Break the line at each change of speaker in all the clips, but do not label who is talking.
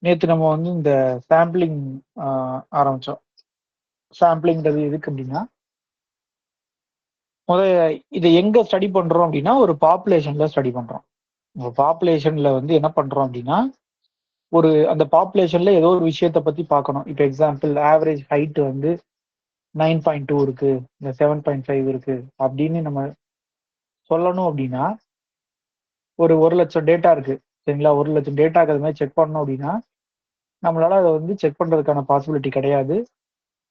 நேற்று நம்ம வந்து இந்த சாம்பிளிங் ஆரம்பிச்சோம். சாம்பிளிங்கிறது எதுக்கு அப்படின்னா, இதை எங்க ஸ்டடி பண்றோம் அப்படின்னா, ஒரு பாப்புலேஷன்ல ஸ்டடி பண்றோம். ஒரு பாப்புலேஷன்ல வந்து என்ன பண்றோம் அப்படின்னா, அந்த பாப்புலேஷன்ல ஏதோ ஒரு விஷயத்த பத்தி பார்க்கணும். இப்போ எக்ஸாம்பிள் ஆவரேஜ் ஹைட் வந்து 9.2 இருக்கு, இந்த 7.5 இருக்கு அப்படின்னு நம்ம சொல்லணும் அப்படின்னா, ஒரு 1,00,000 டேட்டா இருக்கு சரிங்களா? 1,00,000 டேட்டாக்கு அது மாதிரி செக் பண்ணணும் அப்படின்னா, நம்மளால அதை வந்து செக் பண்றதுக்கான பாசிபிலிட்டி கிடையாது.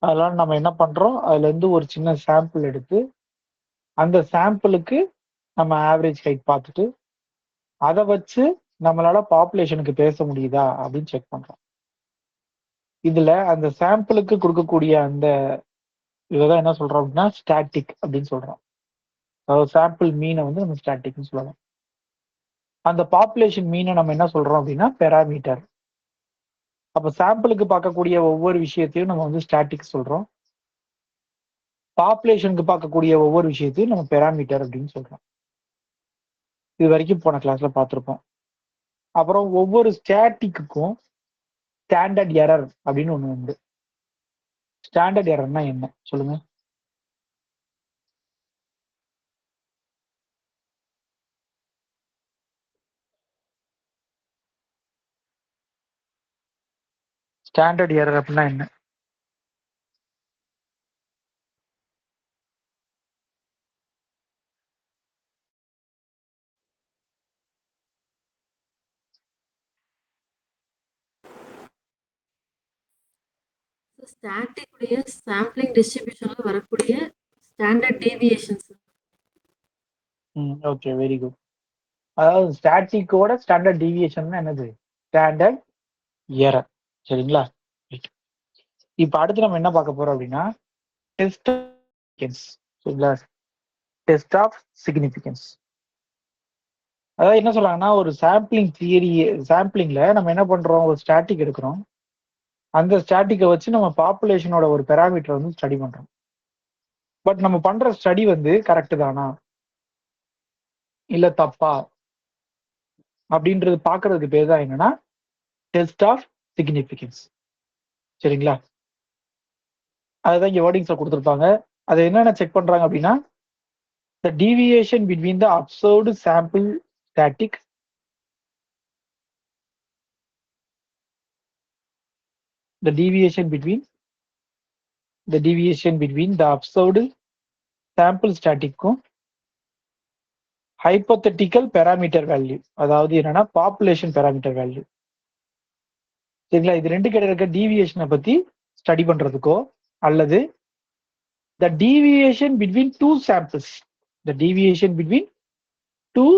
அதனால நம்ம என்ன பண்றோம், அதுல இருந்து ஒரு சின்ன சாம்பிள் எடுத்து அந்த சாம்பிளுக்கு நம்ம ஆவரேஜ் ஹைட் பார்த்துட்டு அதை வச்சு நம்மளால பாப்புலேஷனுக்கு பேச முடியுதா அப்படின்னு செக் பண்றோம். இதுல அந்த சாம்பிளுக்கு கொடுக்கக்கூடிய அந்த இததான் என்ன சொல்றோம் அப்படின்னா ஸ்டாட்டிக் அப்படின்னு சொல்றோம். அதாவது சாம்பிள் மீனை வந்து நம்ம ஸ்டாட்டிக்னு சொல்லலாம். அந்த பாப்புலேஷன் மீனை நம்ம என்ன சொல்றோம் அப்படின்னா பெராமீட்டர். அப்ப சாம்பிளுக்கு பார்க்கக்கூடிய ஒவ்வொரு விஷயத்தையும் நம்ம வந்து ஸ்டாட்டிக் சொல்றோம். பாப்புலேஷனுக்கு பார்க்கக்கூடிய ஒவ்வொரு விஷயத்தையும் நம்ம பெராமீட்டர் அப்படின்னு சொல்றோம். இது வரைக்கும் போன கிளாஸ்ல பார்த்திருப்போம். அப்புறம் ஒவ்வொரு ஸ்டாட்டிக்குக்கும் ஸ்டாண்டர்ட் எரர் அப்படின்னு ஒண்ணு உண்டு. ஸ்டாண்டர்ட் எரர்னா என்ன சொல்லுங்க? ஸ்டாண்டர்ட் எரர் அப்படின்னா என்ன?
ஸ்டாட்டிக் உடைய சாம்பிளிங் டிஸ்ட்ரிபியூஷன்ல வரக்கூடிய standard deviations.
Okay, very good. அதாவது ஸ்டாட்டிக்கோட ஸ்டாண்டர்ட் டீவியேஷன் என்னது? Standard error. சரிங்களா? இப்ப அடுத்து நம்ம என்ன பார்க்க போறோம் அப்படின்னா டெஸ்ட் சரிங்களா? Test of significance. அதாவது என்ன சொல்றாங்கன்னா, ஒரு சாம்பிளிங்ல நம்ம என்ன பண்றோம், ஒரு ஸ்டாட்டிக் எடுக்கிறோம். அந்த ஸ்டாட்டிக்கை வச்சு நம்ம பாப்புலேஷனோட ஒரு பெராமீட்டர் வந்து ஸ்டடி பண்றோம். பட் நம்ம பண்ற ஸ்டடி வந்து கரெக்ட் தானா இல்ல தப்பா அப்படின்றது பாக்குறதுக்கு பேர் தான் என்னன்னா டெஸ்ட் ஆஃப் சிக்னிஃபிகன்ஸ். சரிங்களா? அதுதான் இங்க வேர்டிங்ஸ்ல கொடுத்துருப்பாங்க. அதை என்னென்ன செக் பண்றாங்க அப்படின்னா the deviation between the observed sample static the deviation between the observed sample staticக்கும் hypothetical parameter value, அதாவது என்னன்னா பாப்புலேஷன் parameter value. சரிங்களா? இது ரெண்டு கிட்ட இருக்க டீவியேஷனை பத்தி ஸ்டடி பண்றதுக்கோ அல்லது the deviation between two samples, the deviation between two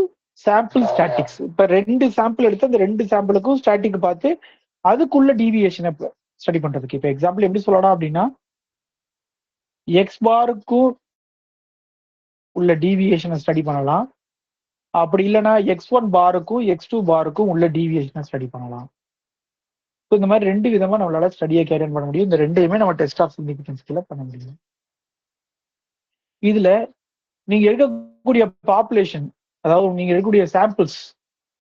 sample statics. இப்ப ரெண்டு சாம்பிள் எடுத்து அந்த ரெண்டு சாம்பிளுக்கும் ஸ்டாட்டிக் பார்த்து அதுக்குள்ள டீவியேஷனை ஸ்டடி பண்றதுக்கு. இப்ப எக்ஸாம்பிள் எப்படி சொல்லலாம் அப்படின்னா எக்ஸ் பாருக்கும் உள்ள டீவியேஷனை ஸ்டடி பண்ணலாம். அப்படி இல்லைன்னா x1 பாருக்கும் x2 பாருக்கும் உள்ள டீவியேஷனை ஸ்டடி பண்ணலாம். இந்த மாதிரி ரெண்டு விதமா நம்மளால ஸ்டடியை கேரி பண்ண முடியும். இந்த ரெண்டையுமே நம்ம டெஸ்ட் ஆஃப் சிக்னிஃபிகன்ஸ்ல பண்ண முடியும். இதுல நீங்க எடுக்கக்கூடிய பாப்புலேஷன், அதாவது நீங்க எடுக்கக்கூடிய சாம்பிள்ஸ்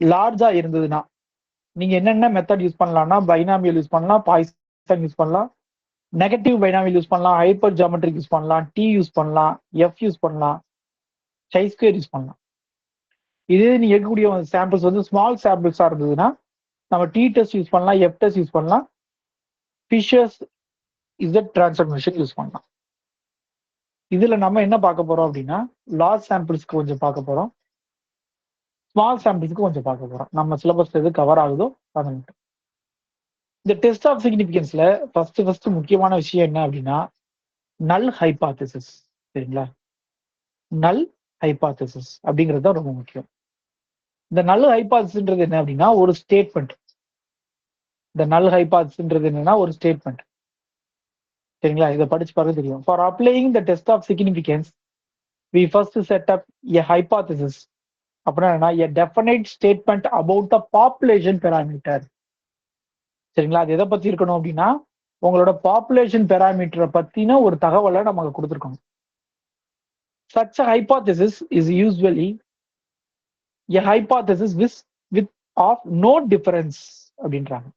லார்ஜா இருந்ததுன்னா நீங்க என்னென்ன மெத்தட் யூஸ் பண்ணலாம்னா பைனாமியல் யூஸ் பண்ணலாம், பாய்சன் யூஸ் பண்ணலாம், நெகட்டிவ் பைனாமியல் யூஸ் பண்ணலாம், ஹைப்பர் ஜியோமெட்ரிக் யூஸ் பண்ணலாம், டி யூஸ் பண்ணலாம், எஃப் யூஸ் பண்ணலாம், சை ஸ்கொயர் யூஸ் பண்ணலாம். இதே நீங்க எடுக்கக்கூடிய சாம்பிள்ஸ் வந்து ஸ்மால் சாம்பிள்ஸா இருந்ததுன்னா நம்ம டி டெஸ்ட் யூஸ் பண்ணலாம், எஃப் டெஸ்ட் யூஸ் பண்ணலாம், ஃபிஷர்ஸ் இசட் டிரான்ஸ்ஃபர்மேஷன் யூஸ் பண்ணலாம். இதுல நம்ம என்ன பார்க்க போறோம் அப்படின்னா லார்ஜ் சாம்பிள்ஸ்க்கு கொஞ்சம் பார்க்க போறோம், ஸ்மால் சாம்பிள்ஸ்க்கு கொஞ்சம் பார்க்க போறோம். நம்ம சிலபஸ் எது கவர் ஆகுதோ அது மட்டும். இந்த டெஸ்ட் ஆஃப் சிக்னிஃபிகன்ஸ்ல ஃபர்ஸ்ட் முக்கியமான விஷயம் என்ன அப்படின்னா நல் ஹைபாத்தசிஸ். சரிங்களா? நல் ஹைபாத்தசிஸ் அப்படிங்கிறது தான் ரொம்ப முக்கியம். இந்த நல் ஹைபாத்தசிஸ்ன்றது என்ன அப்படின்னா ஒரு ஸ்டேட்மெண்ட். இந்த நல் ஹைபாத்தசிஸ்ன்றது என்னன்னா ஒரு ஸ்டேட்மெண்ட். சரிங்களா? இதை படிச்சு பார்க்க தெரியும். For applying the test of significance we first set up a hypothesis. அப்படின்னா a definite statement about the population parameter. சரிங்களா? அது எதை பத்தி இருக்கணும் அப்படின்னா உங்களோட பாப்புலேஷன் பெராமீட்டரை பத்தின ஒரு தகவலை நமக்கு கொடுத்துருக்கோம். Such a hypothesis is usually a hypothesis with of no difference அப்படின்றாங்க.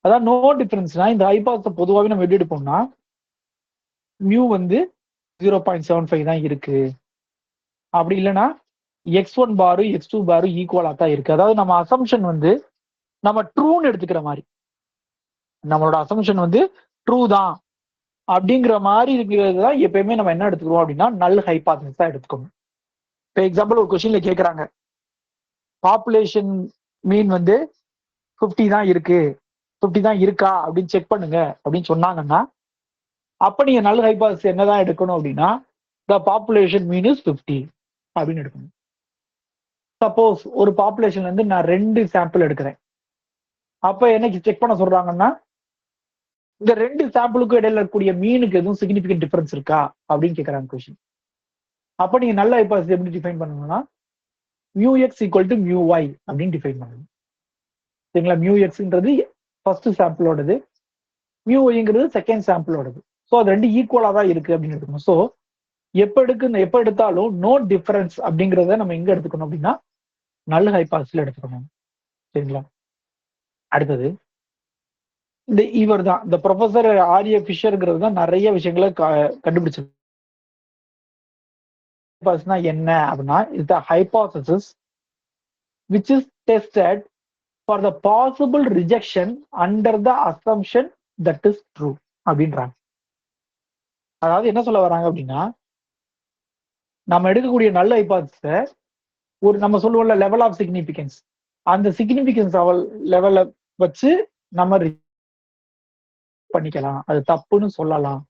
அதான் நோ டிஃபரன்ஸ்னா இந்த ஹை பாஸ் பொதுவாகவே நம்ம எப்படி எடுப்போம்னா மியூ வந்து 0.75 தான் இருக்கு. அப்படி இல்லைன்னா x1 பாரும் x2 பாரும் ஈக்குவலா தான் இருக்கு. அதாவது நம்ம அசம்ஷன் வந்து நம்ம ட்ரூன்னு எடுத்துக்கிற மாதிரி, நம்மளோட அசம்ஷன் வந்து ட்ரூ தான் அப்படிங்கிற மாதிரி இருக்கிறது தான் எப்பயுமே நம்ம என்ன எடுத்துக்கிறோம் அப்படின்னா நல் ஹைபாத்தசிஸ் தான் எடுத்துக்கணும். இப்போ எக்ஸாம்பிள் ஒரு கொஸ்டின்ல கேட்குறாங்க, பாப்புலேஷன் மீன் வந்து 50 தான் இருக்கு, 50 தான் இருக்கா அப்படின்னு செக் பண்ணுங்க அப்படின்னு சொன்னாங்கன்னா, அப்ப நீங்க நல் ஹைபாத்தசிஸ் என்னதான் எடுக்கணும் அப்படின்னா த பாப்புலேஷன் மீன் இஸ் 50 அப்படின்னு எடுக்கணும். சப்போஸ் ஒரு பாப்புலேஷன்ல இருந்து நான் 2 சாம்பிள் எடுக்கிறேன், அப்ப எனக்கு செக் பண்ண சொல்றாங்கன்னா இந்த 2 சாம்பிளுக்கும் இடையில இருக்கக்கூடிய மீனுக்கு எதுவும் சிக்னிபிகன்ட் டிஃபரன்ஸ் இருக்கா அப்படின்னு கேட்கறாங்க கொஸ்டின். அப்ப நீங்க நல்ல ஹைபாத்தசிஸ் எப்படி டிஃபைன் பண்ணணும்னா mu x equal to mu y அப்படின்னு டிஃபைன் பண்ணணும். சரிங்களா? மியூ எக்ஸ்ன்றது ஃபர்ஸ்ட் சாம்பிளோடது, மியூ ஒய்ங்கிறது செகண்ட் சாம்பிளோடது. ஸோ அது ரெண்டு ஈக்குவலா தான் இருக்கு அப்படின்னு எடுக்கணும். ஸோ எப்ப எடுத்தாலும் நோ டிஃபரன்ஸ் அப்படிங்கிறத நம்ம எங்க எடுத்துக்கணும் அப்படின்னா நல் ஹைபாத்தசிஸ்ல எடுத்துக்கணும். சரிங்களா? அடுத்தது இந்த இவர் தான் இந்த ப்ரொஃபசர் ஆரிய ஃபிஷர்ங்கிறது தான் நிறைய விஷயங்களை கண்டுபிடிச்சிருக்கு. என்ன அப்படின்னா is the hypothesis which is tested for the possible rejection under the assumption that is true அப்படின்றாங்க. அதாவது என்ன சொல்ல வராங்க அப்படின்னா நம்ம எடுக்கக்கூடிய நல்ல ஹைபாத்தசிஸை ஒரு நம்ம சொல்லுவோம்ல லெவல் ஆஃப் சிக்னிபிகன்ஸ், அந்த சிக்னிபிகன்ஸ் லெவலை வச்சு நம்ம பண்ணிக்கலாம், அது தப்புன்னு சொல்லலாம்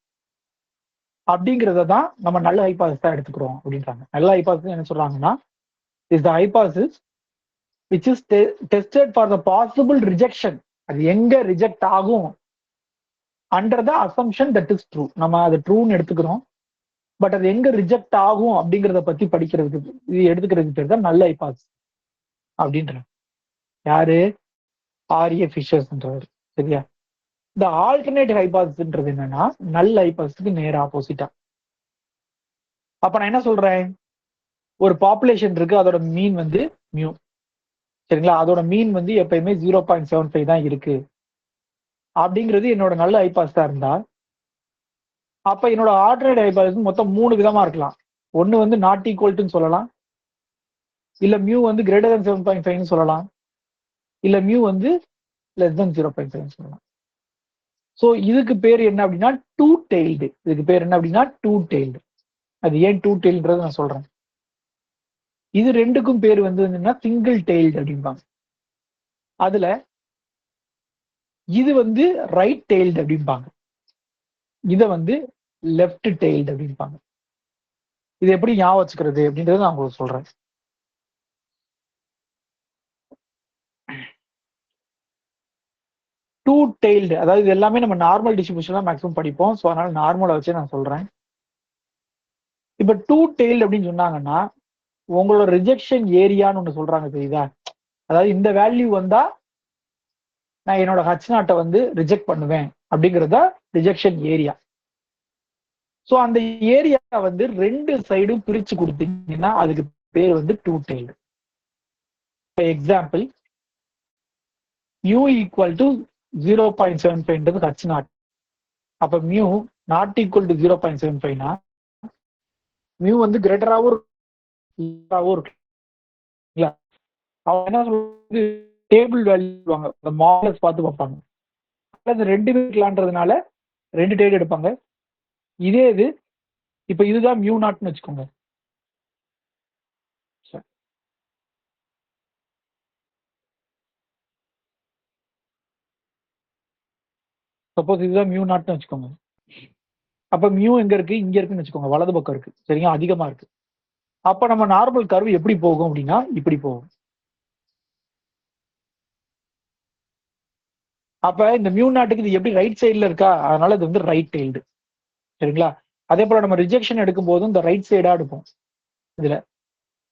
அப்படிங்கிறத தான் நம்ம நல்ல ஹைபாத்தசிஸா எடுத்துக்கிறோம் அப்படின்றாங்க. நல்ல ஹைபாத்தசிஸ் என்ன சொல்றாங்கன்னா is the hypothesis which is tested for the possible rejection, அது எங்க ரிஜெக்ட் ஆகும் under the assumption that is true, நம்ம அது ட்ரூன்னு எடுத்துக்கிறோம், பட் அது எங்க ரிஜெக்ட் ஆகும் அப்படிங்கிறத பத்தி படிக்கிறதுக்கு இது எடுத்துக்கிறதுக்கு பேர் தான் நல்ல ஹைபாத்தசிஸ் அப்படின்ற. யாரு? ஆரிய ஃபிஷர்ஸ்ன்றாரு. சரியா? இந்த ஆல்டர்னேட் ஹைபாத்தசிஸ்ன்றது என்னன்னா நல்ல ஹைபாத்தசிஸ்க்கு நேர ஆப்போசிட்டா. அப்ப நான் என்ன சொல்றேன், ஒரு பாப்புலேஷன் இருக்கு, அதோட மீன் வந்து மியூ. சரிங்களா? அதோட மீன் வந்து எப்பயுமே 0.75 தான் இருக்கு அப்படிங்கிறது என்னோட நல்ல ஹைபாத்தசிஸா இருந்தா, அப்ப என்னோட ஆல்டர்னேட் ஹைபாத்தசிஸ் மொத்தம் 3 விதமா இருக்கலாம். ஒன்னு வந்து நாட் ஈக்குவல் சொல்லலாம், இல்ல மியூ வந்து கிரேட்டர் than 7.5 சொல்லலாம், இல்ல மியூ வந்து லெஸ் than 0.5 சொல்லலாம். ஸோ இதுக்கு பேர் என்ன அப்படின்னா டூ டெய்ல்டு. இதுக்கு பேர் என்ன அப்படின்னா டூ டெய்ல்டு. அது ஏன் டூ டெய்ல்டுன்றது நான் சொல்றேன். இது ரெண்டுக்கும் பேர் வந்து என்னன்னா சிங்கிள் டெய்ல்டு அப்படிம்பாங்க. அதுல இது வந்து ரைட் டெய்ல்டு அப்படிம்பாங்க, இதை வந்து லெஃப்ட் டெய்ல்டு அப்படிம்பாங்க. இது எப்படி ஞாபகம் வச்சுக்கிறது அப்படின்றது நான் உங்களுக்கு சொல்றேன். டூ டெய்ல்டு அதாவது இது எல்லாமே நம்ம நார்மல் டிஸ்ட்ரிபியூஷன் தான் மேக்ஸிமம் படிப்போம். ஸோ அதனால நார்மலை வச்சே நான் சொல்றேன். இப்ப டூ டெய்ல்டு அப்படின்னு சொன்னாங்கன்னா உங்களோட ரிஜெக்ஷன் ஏரியான்னு ஒண்ணு சொல்றாங்க தெரியுதா? அதாவது இந்த வேல்யூ வந்தா நான் என்னோட ஹச் நாட்டை வந்து ரிஜெக்ட் பண்ணுவேன் அப்படிங்கிறத ரிஜெக்ஷன் ஏரியா. ஸோ அந்த ஏரியா வந்து ரெண்டு சைடும் பிரிச்சு கொடுத்தீங்கன்னா அதுக்கு பேர் வந்து two tailed. Example mu equal to 0.75 H naught. அப்ப மியூ நாட் ஈக்குவல் டு 0.75னா மியூ வந்து கிரேட்டராகவும் இருக்கு. அவங்க என்ன சொல்றது, டேபிள் வேல்யூ அந்த மாடல்ஸ் பார்த்து பார்ப்பாங்க. அந்த ரெண்டு இருக்கலான்றதுனால ரெண்டு டெய்ல்டு எடுப்பாங்க. இதே இது இப்ப இதுதான் மியூ நாட்னு வச்சுக்கோங்க. சப்போஸ் இதுதான் மியூ நாட்னு வச்சுக்கோங்க. அப்ப மியூ எங்க இருக்கு, இங்க இருக்குன்னு வச்சுக்கோங்க, வலது பக்கம் இருக்கு. சரிங்களா? அதிகமா இருக்கு. அப்ப நம்ம நார்மல் கர்வ் எப்படி போகும் அப்படின்னா இப்படி போகும். அப்ப இந்த மியூ நாட்டுக்கு இது எப்படி ரைட் சைட்ல இருக்கா, அதனால இது வந்து ரைட் டெய்ல்டு. சரிங்களா? அதே போல நம்ம ரிஜெக்ஷன் எடுக்கும் போதும் இந்த ரைட் சைடா எடுப்போம்.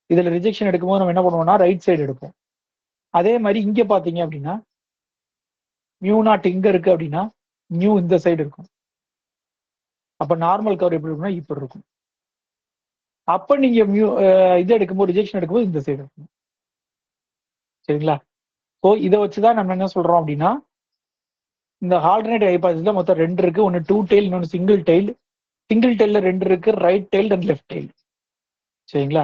இதுல ரிஜெக்ஷன் எடுக்கும்போது நம்ம என்ன பண்ணுவோம்னா ரைட் சைடு எடுப்போம். அதே மாதிரி இங்க பாத்தீங்க அப்படின்னா மியூ நாட் இங்க இருக்கு அப்படின்னா மியூ இந்த சைடு இருக்கும். அப்ப நார்மல் கவர் எப்படி இருக்கும்னா இப்படி இருக்கும். அப்ப நீங்க மியூ இது எடுக்கும்போது ரிஜெக்ஷன் எடுக்கும்போது இந்த சைடு இருக்கும். சரிங்களா? ஸோ இதை வச்சுதான் நம்ம என்ன சொல்றோம் அப்படின்னா இந்த ஆல்டர்னேட் ஹைபாதசிஸ்ல மொத்தம் 2 இருக்கு. ஒன்னு 2 டெயில், இன்னொன்னு சிங்கிள் டெயில். சிங்கிள் டெயில்ல 2 இருக்கு, right tail and left tail. சரிங்களா?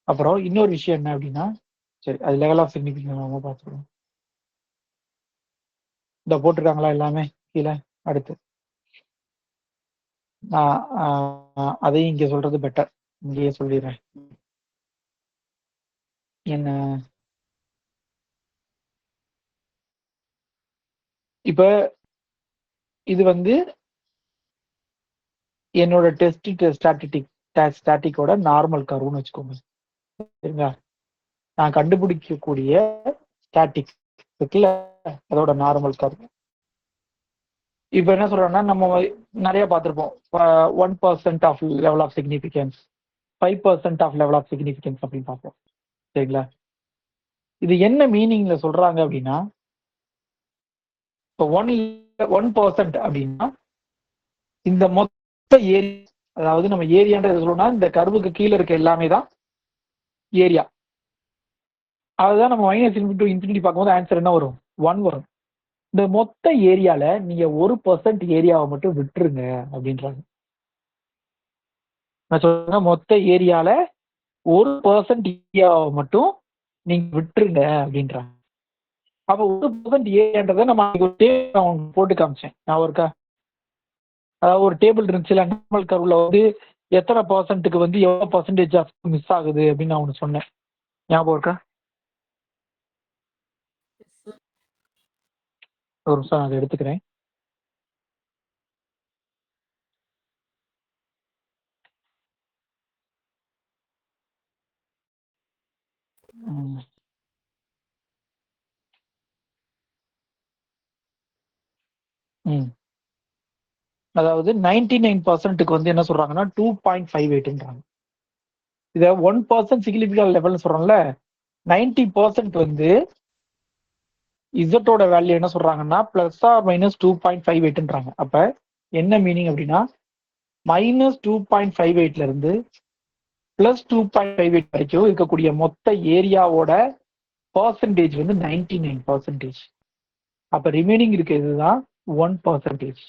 அப்புறம் இன்னொரு விஷயம் என்ன அப்படின்னா, சரி அது லெவல் ஆஃப் சிக்னிஃபிகன்ஸ் நம்ம பார்த்துருவோம். இந்த போட்டிருக்காங்களா எல்லாமே கீழே. அடுத்து அதையும் இங்க சொல்றது பெட்டர், இங்கேயே சொல்லிடுறேன். என்ன இப்ப இது வந்து என்னோட ஸ்டாட்டிக்கோட நார்மல் கர்வ்னு வச்சுக்கோங்க. சரிங்களா? நான் கண்டுபிடிக்கக்கூடிய ஸ்டாட்டிக் இருக்குல்ல, அதோட நார்மல் கர்வ். இப்ப என்ன சொல்றோம்னா, நம்ம நிறைய பார்த்திருப்போம். 1% of level of significance, 5% of level of significance அப்படின்னு பார்ப்போம். சரிங்களா? இது என்ன மீனிங்ல சொல்றாங்க அப்படின்னா, இப்போ 1% அப்படின்னா இந்த மொத்த ஏரியா, அதாவது நம்ம ஏரியான்றது சொல்லணும்னா இந்த கர்வுக்கு கீழே இருக்க எல்லாமே தான் ஏரியா. அதுதான் நம்ம மைனஸ் இன்ஃபினிட்டி டு இன்ஃபினிட்டி பார்க்கும்போது ஆன்சர் என்ன வரும்? 1 வரும். இந்த மொத்த ஏரியால நீங்க 1% ஏரியாவை மட்டும் விட்டுருங்க அப்படின்றாங்க. நான் சொல்றேன், மொத்த ஏரியால 1% ஏரியாவை மட்டும் நீங்க விட்டுருங்க அப்படின்றாங்க. அப்ப 1% ஏரியான்றதை நம்ம போட்டு காமிச்சேன். நான் ஒருக்கா, அதாவது ஒரு டேபிள் இருந்துச்சுல, நார்மல் கர்வ்ல வந்து எத்தனை பர்சன்ட்டுக்கு வந்து எவ்வளவு பர்சன்டேஜ் ஆஃப் மிஸ் ஆகுது அப்படின்னு நான் ஒன்று சொன்னேன். ஞாபகம் இருக்கா? ஒரு நிமிஷம் அதை எடுத்துக்கிறேன். அதாவது 99%க்கு வந்து என்ன சொல்றாங்கன்னா 2.58ன்றாங்க. இதை 1% சிக்னிஃபிகன்ட் லெவல்னு சொல்றோம்ல, 90% வந்து இசட்டோட வேல்யூ என்ன சொல்றாங்கன்னா பிளஸ் ஆர் மைனஸ் 2.58ன்றாங்க. அப்ப என்ன மீனிங் அப்படின்னா, -2.58ல இருந்து +2.58 வரைக்கும் இருக்கக்கூடிய மொத்த ஏரியாவோட பர்சன்டேஜ் வந்து 99%. அப்ப ரிமைனிங் இருக்க இதுதான் 1%.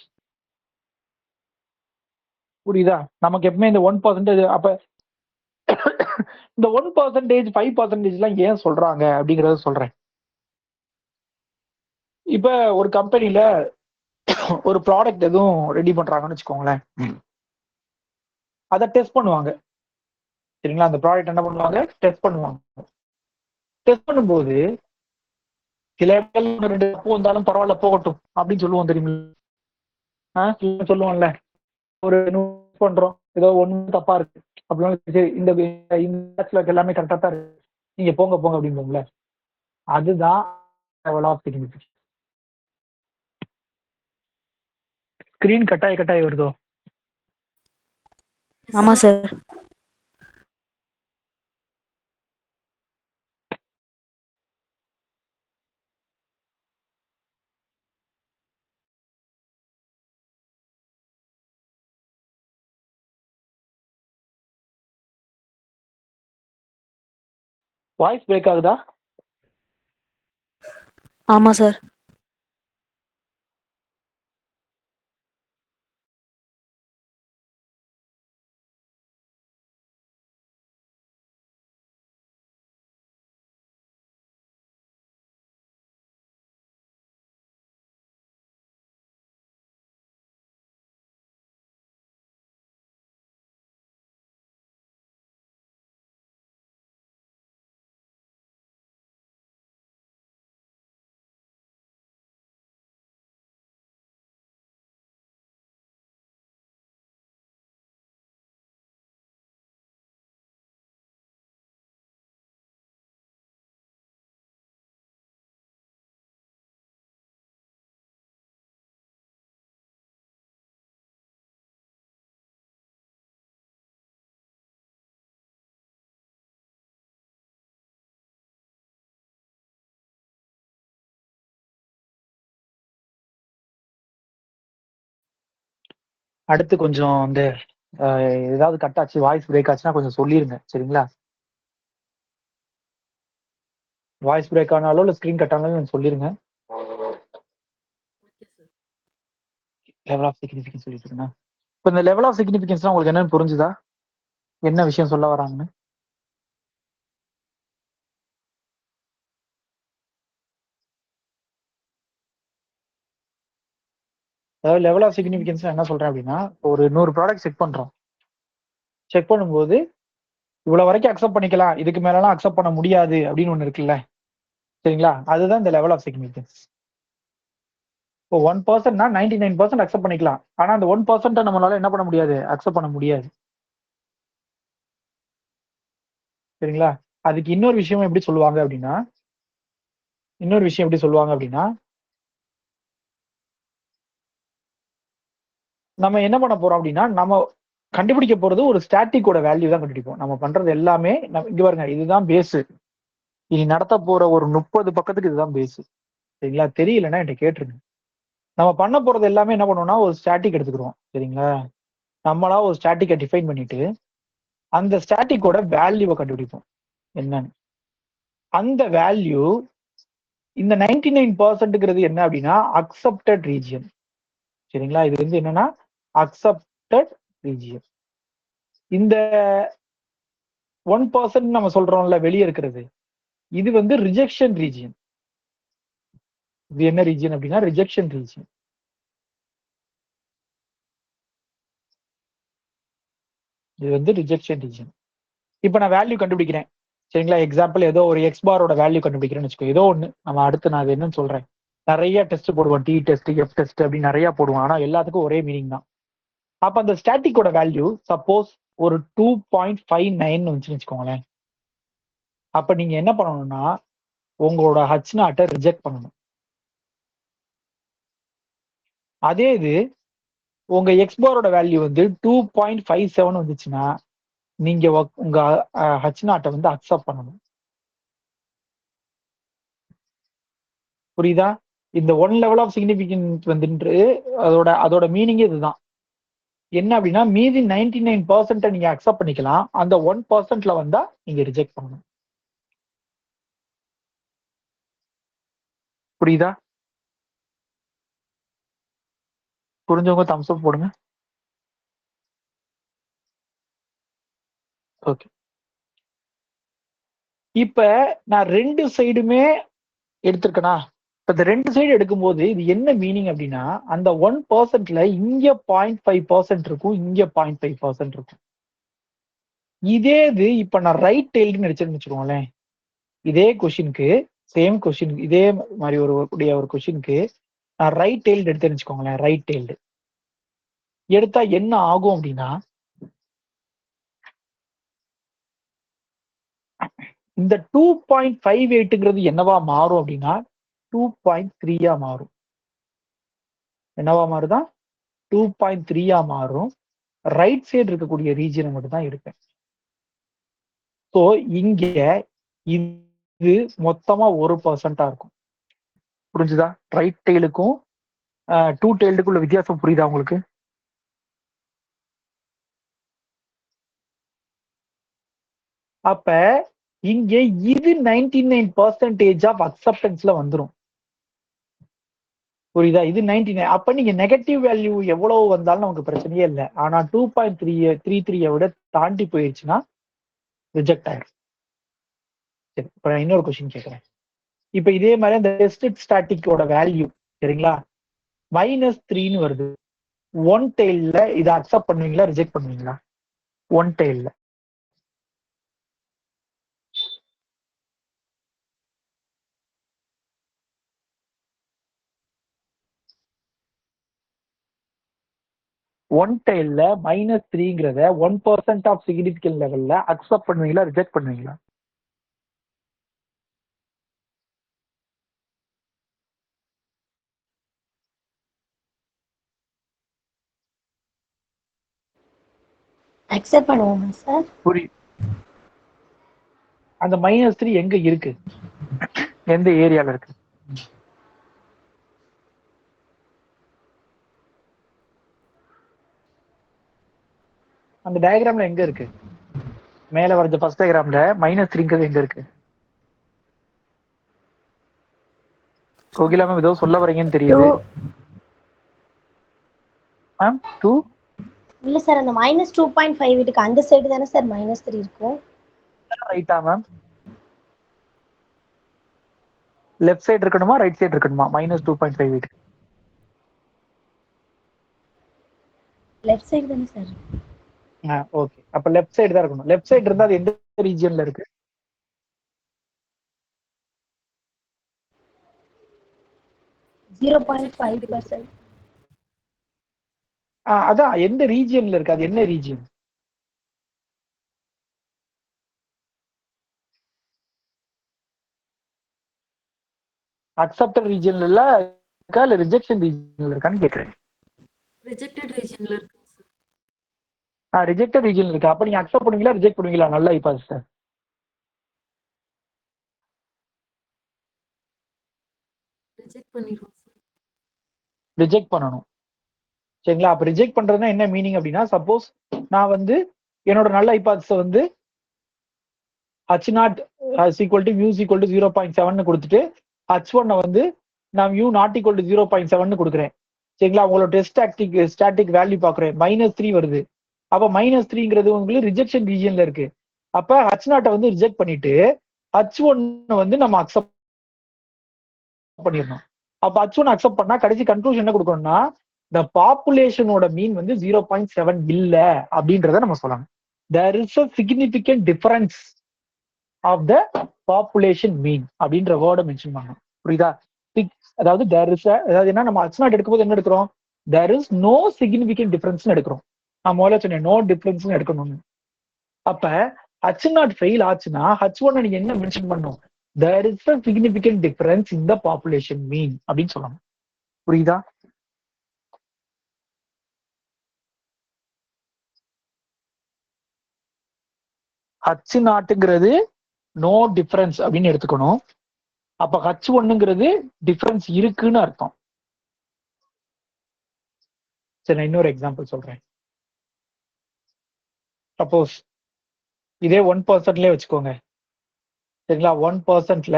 புரியுதா? நமக்கு எப்பவுமே இந்த 1%, அப்ப இந்த 1%, 5% எல்லாம் ஏன் சொல்றாங்க அப்படிங்கறத சொல்றேன். இப்ப ஒரு கம்பெனில ஒரு ப்ராடக்ட் எதுவும் ரெடி பண்றாங்கன்னு வச்சுக்கோங்களேன், அதை டெஸ்ட் பண்ணுவாங்க. சரிங்களா? அந்த ப்ராடக்ட் என்ன பண்ணுவாங்க? டெஸ்ட் பண்ணுவாங்க. டெஸ்ட் பண்ணும்போது சில இடங்கள் 2 தப்பு வந்தாலும் பரவாயில்ல போகட்டும் அப்படின்னு சொல்லுவோம் தெரியுமா? சொல்லுவோம்ல, ஒரு பண்றோம், ஏதோ ஒண்ணு தப்பா இருக்கு அப்படின்னு, சரி இந்த எல்லாமே கரெக்டா தான் இருக்கு, நீங்க போங்க போங்க அப்படிம்போம்ல, அதுதான் லெவல் ஆஃப் சிக்னிஃபிகன்ஸ். ஸ்கிரீன் கட்டாயி வருதோ?
ஆமா சார்.
வாய்ஸ் பிரேக் ஆகுதா?
ஆமா சார்.
அடுத்து கொஞ்சம் வந்து ஏதாவது கட் ஆச்சு, வாய்ஸ் பிரேக் ஆச்சுன்னா கொஞ்சம் சொல்லிருங்க. சரிங்களா? வாய்ஸ் பிரேக் ஆனாலும் இல்லை ஸ்கிரீன் கட் ஆனாலும் சொல்லிருங்க. லெவல் ஆஃப் சிக்னிஃபிகன்ஸ் சொல்லிட்டு இருக்கேன். இப்போ இந்த லெவல் ஆஃப் சிக்னிஃபிகன்ஸ் உங்களுக்கு என்னன்னு புரிஞ்சுதா? என்ன விஷயம் சொல்ல வராங்கன்னு? அதாவது லெவல் ஆஃப் சிக்னிஃபிகன்ஸ் என்ன சொல்றேன் அப்படின்னா, ஒரு 100 ப்ராடக்ட் செக் பண்றோம். செக் பண்ணும்போது இவ்வளவு வரைக்கும் அக்செப்ட் பண்ணிக்கலாம், இதுக்கு மேலாம் அக்செப்ட் பண்ண முடியாது அப்படின்னு ஒண்ணு இருக்குல்ல, சரிங்களா? அதுதான் இந்த லெவல் ஆஃப் சிக்னிஃபிகன்ஸ். இப்போ 1%னா 99% அக்செப்ட் பண்ணிக்கலாம். ஆனா அந்த 1% நம்மளால என்ன பண்ண முடியாது, அக்செப்ட் பண்ண முடியாது. சரிங்களா? அதுக்கு இன்னொரு விஷயம் எப்படி சொல்லுவாங்க அப்படின்னா, நம்ம என்ன பண்ண போறோம் அப்படின்னா, நம்ம கண்டுபிடிக்க போறது ஒரு ஸ்டாட்டிக்கோட வேல்யூ தான் கண்டுபிடிப்போம். நம்ம பண்றது எல்லாமே இங்க பாருங்க, இதுதான் பேஸ். இனி நடத்த போற ஒரு 30 பக்கத்துக்கு இதுதான் பேஸ். சரிங்களா? தெரியலன்னா என்கிட்ட கேட்டுருங்க. நம்ம பண்ண போறது எல்லாமே என்ன பண்ணுவோம்னா, ஒரு ஸ்டாட்டிக் எடுத்துக்கிறோம். சரிங்களா? நம்மளா ஒரு ஸ்டாட்டிக்கை டிஃபைன் பண்ணிட்டு அந்த ஸ்டாட்டிக்கோட வேல்யூவை கண்டுபிடிப்போம் என்னன்னு. அந்த வேல்யூ இந்த 99%ங்கிறது என்ன அப்படின்னா அக்செப்டட் ரீஜியன். சரிங்களா? இது வந்து என்னன்னா அக்செப்டட் ரீஜியன். இந்த 1% நம்ம சொல்றோம்ல வெளியே இருக்கிறது, இது வந்து ரிஜெக்ஷன் ரீஜியன். இது என்ன ரீஜியன் அப்படின்னா ரிஜெக்ஷன் ரீஜியன். இது வந்து ரிஜெக்ஷன் ரீஜியன். இப்போ நான் வேல்யூ கண்டுபிடிக்கிறேன். சரிங்களா? எக்ஸாம்பிள் ஏதோ ஒரு எக்ஸ் பாரோட வேல்யூ கண்டுபிடிக்கிறேன்னு வச்சுக்கோ. ஏதோ ஒன்று நம்ம அடுத்து நான் அது என்னன்னு சொல்றேன். நிறைய டெஸ்ட் போடுவோம், டி டெஸ்ட், எஃப் டெஸ்ட் அப்படின்னு நிறைய போடுவோம். ஆனா எல்லாத்துக்கும் ஒரே மீனிங் தான். அப்ப அந்த ஸ்டாட்டிக்கோட வேல்யூ சப்போஸ் ஒரு 2.59 வந்துச்சுன்னு வச்சுக்கோங்களேன். அப்ப நீங்க என்ன பண்ணணும்னா உங்களோட ஹச் நாட்டை ரிஜெக்ட் பண்ணணும். அதே இது உங்க எக்ஸ் பாரோட வேல்யூ வந்து 2.57 வந்துச்சுன்னா நீங்க உங்க ஹச் நாட்டை வந்து அக்செப்ட் பண்ணணும். புரியுதா? இந்த 1 லெவல் ஆஃப் சிக்னிபிகன்ஸ் வந்துட்டு அதோட மீனிங் இதுதான். என்ன அப்படின்னா மீதி 99% நீங்க அக்செப்ட் பண்ணிக்கலாம், அந்த 1%ல வந்தா நீங்க ரிஜெக்ட் பண்ணணும். புரியுதா? புரிஞ்சவங்க தம்ஸ் அப் போடுங்க. ஓகே. இப்ப நான் 2 சைடுமே எடுத்திருக்கேனா? இப்ப இந்த 2 சைடு எடுக்கும்போது இது என்ன மீனிங் அப்படின்னா அந்த 1%ல இங்க 0.5% இருக்கும், இங்க 0.5% இருக்கும். இதே இது இப்ப நான் ரைட் டெய்ல்டுன்னு நினைச்சேன்னு வச்சுக்கோங்களேன். இதே கொஸ்டினுக்கு சேம் கொஸ்டின், இதே மாதிரி ஒரு கொஸ்டினுக்கு நான் ரைட் டெய்ல்டு எடுத்தேன்னு வச்சுக்கோங்களேன். ரைட் டெய்ல்டு எடுத்தா என்ன ஆகும் அப்படின்னா இந்த 2.58ங்கிறது என்னவா மாறும் அப்படின்னா 2.3 மாறும். என்னவா மாறுதா? 2.3 மாறும். ரைட் சைடு இருக்கக்கூடிய ரீஜியனை மட்டும் தான் எடுப்பேன். ஸோ இங்க இது மொத்தமா 1% இருக்கும். புரிஞ்சுதா? ரைட் டெய்லுக்கும் 2 டெய்லுக்குள்ள வித்தியாசம் புரியுதா உங்களுக்கு? அப்ப இங்க இது 99% ஆஃப் அக்செப்டன்ஸ்ல வந்துடும். புரியுதா? இது 99. அப்ப நீங்க நெகட்டிவ் வேல்யூ எவ்வளவு வந்தாலும் நமக்கு பிரச்சனையே இல்லை. ஆனா 2.33 விட தாண்டி போயிடுச்சுன்னா ரிஜெக்ட் ஆயிடும். சரி, இப்ப நான் இன்னொரு கொஸ்டின் கேட்கிறேன். இப்ப இதே மாதிரி இந்த டெஸ்டட் ஸ்டாட்டிக்கோட வேல்யூ சரிங்களா -3ன்னு வருது. 1 டெய்ல்ல இதை அக்செப்ட் பண்ணுவீங்களா, ரிஜெக்ட் பண்ணுவீங்களா? 1 டெய்ல்ல 1 டெய்ல்ல -3ங்கிறத 1% ஆஃப் சிக்னிபிகன்ட் லெவல்ல அக்செப்ட் பண்ணுவீங்களா, ரிஜெக்ட் பண்ணுவீங்களா?
அக்செப்ட் பண்ணுவோமா சார்?
புரியுது. அந்த -3 எங்க இருக்கு, எந்த ஏரியால இருக்கு? அந்த டயக்ராம்ல எங்க இருக்கு? மேல வரைஞ்ச ஃபர்ஸ்ட் டயக்ராம்ல -3ங்கிறது எங்க இருக்கு? கோகிலா மேம் ஏதோ சொல்ல வரீங்கன்னு தெரியுது. மேம் 2
இல்ல சார் அந்த -2.5 இருக்கு அந்த சைடு தானே சார் -3 இருக்கும்.
ரைட்டா மேம்? லெஃப்ட் சைடு இருக்கணுமா ரைட் சைடு இருக்கணுமா -2.58?
லெஃப்ட் சைடு தானே சார்?
ஓகே, அப்ப லெஃப்ட் சைடு தான் இருக்கணும். லெஃப்ட் சைடு இருந்தா அது எந்த ரீஜியன்ல இருக்கு?
0.5%.
அதான் எந்த ரீஜியன்ல இருக்கு? அது என்ன ரீஜியன்? அக்செப்டட் ரீஜியன்ல இருக்கா இல்ல ரிஜெக்ஷன் ரீஜியன்ல இருக்கான்னு கேக்குறேன்.
ரிஜெக்டட் ரீஜன்ல இருக்கு சார்.
ரிஜெக்டட் ரீஜியன்ல இருக்கு. அப்ப நீங்க அக்செப்ட் பண்ணுவீங்களா ரிஜெக்ட் பண்ணுவீங்களா? நல்லா இப்ப சார்
ரிஜெக்ட் பண்ணிடுவோம் சார்.
ரிஜெக்ட் பண்ணணும். சரிங்களா? அப்ப ரிஜெக்ட் பண்றதுன்னா என்ன மீனிங் அப்படின்னா, சப்போஸ் நான் வந்து என்னோட நல்ல ஹைபாத்ஸை வந்து h0 μ 0.7 கொடுத்துட்டு h1 வந்து நான் μ ≠ 0.7 கொடுக்குறேன். சரிங்களா? உங்களோட டெஸ்ட் ஸ்டாட்டிக் வேல்யூ பாக்குறேன் -3 வருது. அப்ப -3ங்கிறது உங்களுக்கு ரிஜெக்ஷன் ரீஜியன்ல இருக்கு. அப்ப h0 வந்து ரிஜெக்ட் பண்ணிட்டு h1 வந்து நம்ம அக்செப்ட் பண்ணிடணும். அப்ப h1 அக்செப்ட் பண்ணா கடைசி கன்க்ளூஷன் என்ன கொடுக்கணும்னா, the பாப்புலேஷனோட மீன் வந்து 0.7 இல்ல அப்படின்றத நம்ம சொல்லலாம். there is a significant difference of the population mean அப்படின்ற வேர்டை மென்ஷன் பண்ணணும். புரியுதா? அதாவது அதாவது என்ன, நம்ம h0 எடுக்கும்போது என்ன எடுக்கிறோம்? there is no significant difference எடுக்கிறோம். நான் முதல்ல சொன்னேன் நோ டிஃபரன்ஸ் எடுக்கணும்னு. அப்ப h0 ஃபெயில் ஆச்சுன்னா h1 நீங்க என்ன மென்ஷன் பண்ணணும்? there is a significant difference in the population mean அப்படின்னு சொல்லணும். புரியுதா? h0ங்கிறது நோ டிஃபரன்ஸ் அப்படின்னு எடுத்துக்கணும். அப்ப h1ங்கிறது டிஃபரன்ஸ் இருக்குன்னு அர்த்தம். சரி, நான் இன்னொரு எக்ஸாம்பிள் சொல்றேன். சப்போஸ் இதே 1%லே வச்சுக்கோங்க. சரிங்களா? 1%ல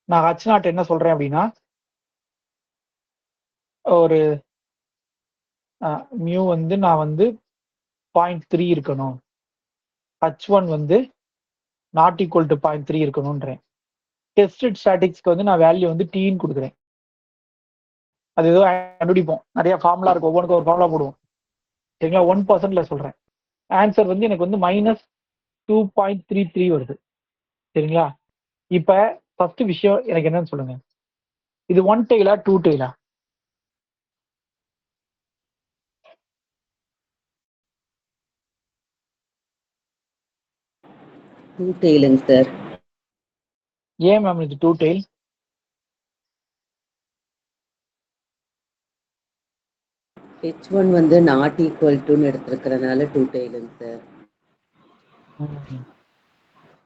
நான் h0 என்ன சொல்றேன் அப்படின்னா, ஒரு மியூ வந்து நான் வந்து 0.3 இருக்கணும், h1 வந்து ≠ 0.3 இருக்கணும்ன்றேன். டெஸ்டட் ஸ்டாட்டிக்ஸ்க்கு வந்து நான் வேல்யூ வந்து டீன்னு கொடுக்குறேன். அது ஏதோ கண்டுபிடிப்போம், நிறைய ஃபார்முலா இருக்கும், ஒவ்வொன்றுக்கு ஒரு ஃபார்முலா போடுவோம். சரிங்களா? 1%ல சொல்றேன். ஆன்சர் வந்து எனக்கு வந்து -2.33 வருது. சரிங்களா? இப்ப ஃபர்ஸ்ட் விஷயம் எனக்கு என்னன்னு சொல்லுங்க, இது 1 டெய்லா 2 டெய்லா?
டூ டெய்லுங்க சார்.
ஏன் மேம் இது 2 டெய்ல்?
h1 வந்து நாட் ஈக்குவல் டுன்னு எடுத்திருக்கிறதுனால டூ டெய்லுங்க சார்.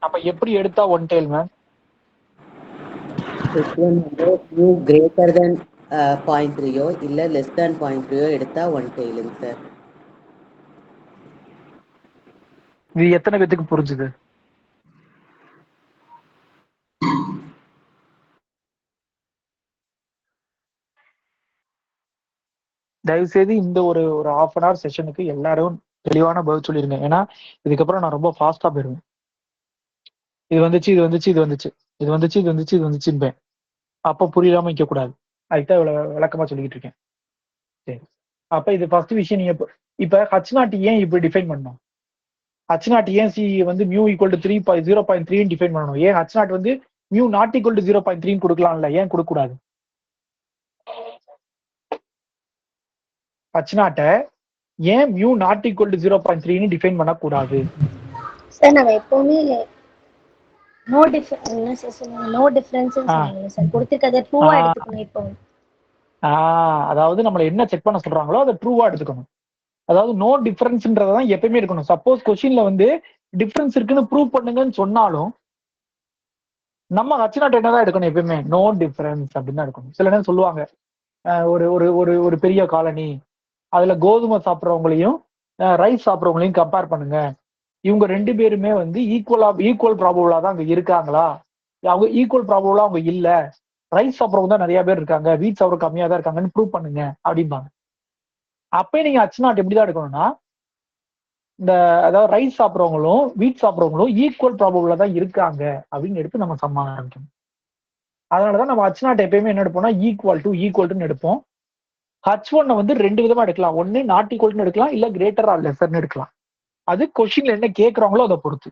அப்ப எப்படி எடுத்தா 1 டெய்ல் மேம்?
h1 வந்து மியூ கிரேட்டர் தென் 0.3 இல்ல லெஸ் தென் 0.3 எடுத்தா 1 டெய்லுங்க சார்.
இது எத்தனை பேத்துக்கு புரிஞ்சுது? தயவுசெய்து இந்த ஒரு 1/2 hour செஷனுக்கு எல்லாரும் தெளிவான பதில் சொல்லிருங்க. ஏன்னா இதுக்கப்புறம் நான் ரொம்ப ஃபாஸ்டா போயிருவேன். இது வந்துச்சு இது வந்துச்சு இது வந்துச்சு இது வந்துச்சு இது வந்துச்சு இது வந்துச்சுன்னு அப்ப புரியாம வைக்க கூடாது. அதுதான் இவ்வளவு விளக்கமா சொல்லிக்கிட்டு இருக்கேன். சரி, அப்ப இது ஃபர்ஸ்ட் விஷயம். நீங்க இப்ப h0 ஏன் இப்படி டிஃபைன் பண்ணணும்? h0 ஏன் சி வந்து μ = 0.3 டிஃபைன் பண்ணணும்? ஏன் h0 வந்து μ ≠ 0.3 கொடுக்கலாம்ல, ஏன் கொடுக்க கூடாது? h0 ஏன் μ ≠ 0.3 டிஃபைன் பண்ணக்கூடாது?
சார் நம்ம எப்பவுமே நோ டிஃபரன்ஸ் சொன்னீங்க சார், கொடுத்திருக்கத ட்ரூவா எடுத்துக்கணும். இப்போ
அதாவது நம்மள என்ன செக் பண்ண சொல்றாங்களோ அதை ட்ரூவா எடுத்துக்கணும். அதாவது நோ டிஃபரன்ஸ்ன்றதான் எப்பயுமே இருக்கணும். சப்போஸ் கொஸ்டின்ல வந்து டிஃபரன்ஸ் இருக்குன்னு ப்ரூவ் பண்ணுங்கன்னு சொன்னாலும் நம்ம h0 என்னதான் எடுக்கணும்? எப்பயுமே நோ டிஃபரன்ஸ் அப்படின்னு தான் எடுக்கணும். சில நேரம் சொல்லுவாங்க, ஒரு ஒரு ஒரு ஒரு பெரிய காலனி, அதுல கோதுமை சாப்பிட்றவங்களையும் ரைஸ் சாப்பிட்றவங்களையும் கம்பேர் பண்ணுங்க. இவங்க 2 பேருமே வந்து ஈக்குவல் ப்ராபபிளா தான் அங்க இருக்காங்களா? அவங்க ஈக்குவல் ப்ராபபிளா அவங்க இல்ல, ரைஸ் சாப்பிட்றவங்க தான் நிறைய பேர் இருக்காங்க, வீட் சாப்பிட்ற கம்மியா தான் இருக்காங்கன்னு ப்ரூவ் பண்ணுங்க அப்படிம்பாங்க. அப்பயே நீங்க H நாட் எப்படிதான் எடுக்கணும்னா, இந்த அதாவது ரைஸ் சாப்பிட்றவங்களும் வீட் சாப்பிட்றவங்களும் ஈக்குவல் ப்ராபபிளா தான் இருக்காங்க அப்படின்னு எடுத்து நம்ம சம்ம ஆரம்பிக்கணும். அதனாலதான் நம்ம H நாட் எப்பயுமே என்ன எடுப்போம்னா ஈக்குவல் டுன்னு எடுப்போம். H1 வந்து ரெண்டு விதமா எடுக்கலாம். ஒன்னு நாட் ஈக்குவல்னு எடுக்கலாம், இல்ல கிரேட்டர் ஆர் லெசர்னு எடுக்கலாம். அது கொஸ்டின்ல என்ன கேட்கறாங்களோ அதை பொறுத்து.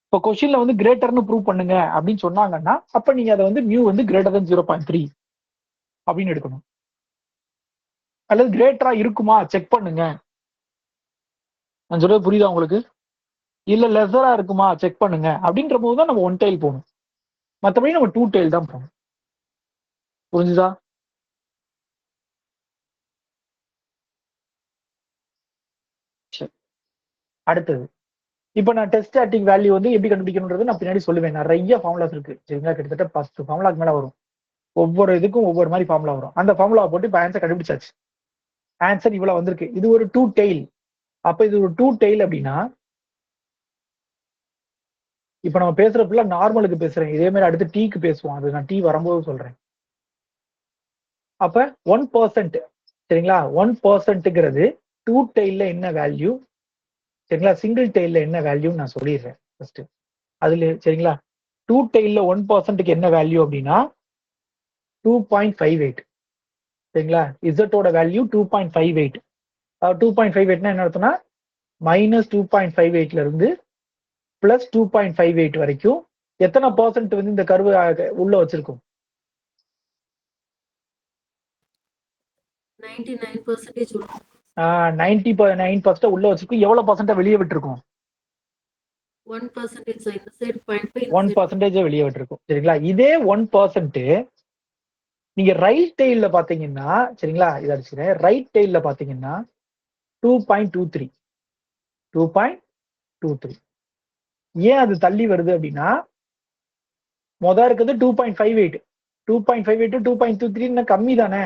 இப்போ கொஸ்டின்ல வந்து கிரேட்டர்னு ப்ரூவ் பண்ணுங்க அப்படின்னு சொன்னாங்கன்னா, அப்ப நீங்க அதை வந்து மியூ வந்து கிரேட்டர் than 0.3 அப்படின்னு எடுக்கணும். அல்லது கிரேட்டரா இருக்குமா செக் பண்ணுங்க. நான் சொல்றது புரியுதா உங்களுக்கு? இல்ல லெசரா இருக்குமா செக் பண்ணுங்க அப்படின்ற போது தான் நம்ம 1 டெயில் போகணும். மற்றபடி நம்ம 2 டெயில் தான் போகணும். புரிஞ்சுதா? சரி, அடுத்தது இப்போ நான் டெஸ்ட் ஸ்டாட்டிக் வேல்யூ வந்து எப்படி கண்டுபிடிக்கணும்ன்றது நான் பின்னாடி சொல்லுவேன். நிறைய ஃபார்முலாஸ் இருக்கு சரிங்களா, கிட்டத்தட்ட 10 ஃபார்முலாக்கு மேல வரும். ஒவ்வொரு இதுக்கும் ஒவ்வொரு மாதிரி ஃபார்முலா வரும். அந்த ஃபார்முலா போட்டு இப்போ ஆன்சர் கண்டுபிடிச்சாச்சு. ஆன்சர் இவ்வளவு வந்திருக்கு. இது ஒரு 2 டெயில். அப்ப இது ஒரு 2 டெயில் அப்படின்னா, இப்ப நம்ம பேசுறப்ப நார்மலுக்கு பேசுறேன். இதே மாதிரி அடுத்து டீக்கு பேசுவோம். அது நான் டீ வரும்போது சொல்றேன். அப்ப 1% சரிங்களா, 1%ங்கிறது 2 டெயில்ல என்ன வேல்யூ சரிங்களா, சிங்கிள் டெயில்ல என்ன வேல்யூன்னு நான் சொல்லிடுறேன் ஃபர்ஸ்ட். அதுல சரிங்களா, 2 டெயில்ல 1%க்கு என்ன வேல்யூ அப்படின்னா 2.58 சரிங்களா. இசட்டோட வேல்யூ 2.58. 2.58னா என்ன அர்த்தம்னா -2.58ல இருந்து +2.58 வரைக்கும் எத்தனை பர்சன்ட் வந்து இந்த கர்வு உள்ள வச்சிருக்கும்?
99% உள்ள.
99% உள்ள வச்சிருக்கும். எவ்வளவு பர்சன்ட் வெளியே விட்டுருக்கும்?
1% சார். இந்த சைடு 0.5.
1% வெளியே விட்டுருக்கும் சரிங்களா. இதே 1% நீங்க ரைட் டெயில்ல பாத்தீங்கன்னா சரிங்களா, இதை அடிச்சுக்கிறேன். ரைட் டெயில்ல பாத்தீங்கன்னா 2.23. 2.23 ஏன் அது தள்ளி வருது அப்படின்னா, மொதல் இருக்குது 2.58. 2.58 2.23 கம்மி தானே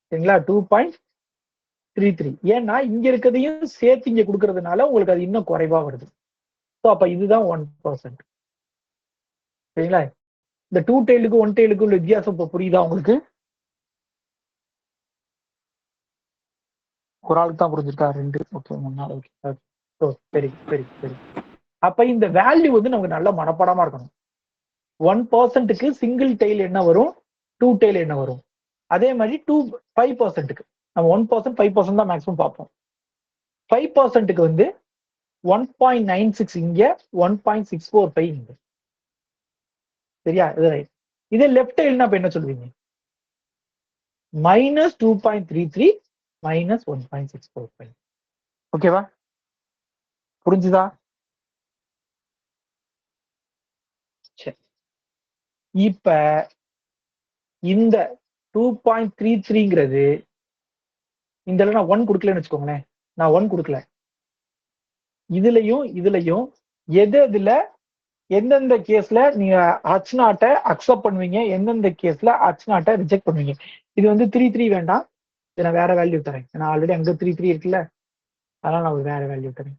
சரிங்களா. 2.33 ஏன்னா இங்க இருக்கிறதையும் சேர்த்து இங்க கொடுக்கறதுனால உங்களுக்கு அது இன்னும் குறைவா வருது. ஸோ அப்ப இதுதான் 1% சரிங்களா. இந்த 2 டெயிலுக்கு 1 டெயிலுக்கு உள்ள வித்தியாசம் இப்போ புரியுதா உங்களுக்கு? ஒரு ஆளுக்கு தான் புரிஞ்சிருக்கா? 2 ஓகே 3 நாள் ஓகே சரி சரி சரி. அப்ப இந்த வேல்யூ வந்து நமக்கு நல்ல மனப்பாடமா இருக்கணும். 1%க்கு சிங்கிள் டெயில் என்ன வரும், 2 டெயில் என்ன வரும். அதே மாதிரி 5%க்கு நம்ம 1% 5% தான் மேக்ஸிமம் பார்ப்போம். 5%க்கு வந்து 1.96 இங்க, 1.645 இங்க. சரியா? இது ரைட். இதே லெஃப்ட் டெயில்னா இப்ப என்ன சொல்லுவீங்க? -2.33 -1.645. ஓகேவா? புரிஞ்சுதா? சரி, இப்ப இந்த 2.33ங்கிறது இந்த நான் 1 கொடுக்கலன்னு வச்சுக்கோங்களேன். நான் 1 கொடுக்கல. இதுலயும் எதுல எந்தெந்த கேஸ்ல நீங்க H நாட்டை அக்செப்ட் பண்ணுவீங்க, எந்தெந்த கேஸ்ல H நாட்டை ரிஜெக்ட் பண்ணுவீங்க. இது வந்து 3 வேண்டாம், இதை நான் வேற வேல்யூ தரேன். நான் ஆல்ரெடி அங்க 3 இருக்குல்ல, அதனால நான் ஒரு வேற வேல்யூ தரேன்.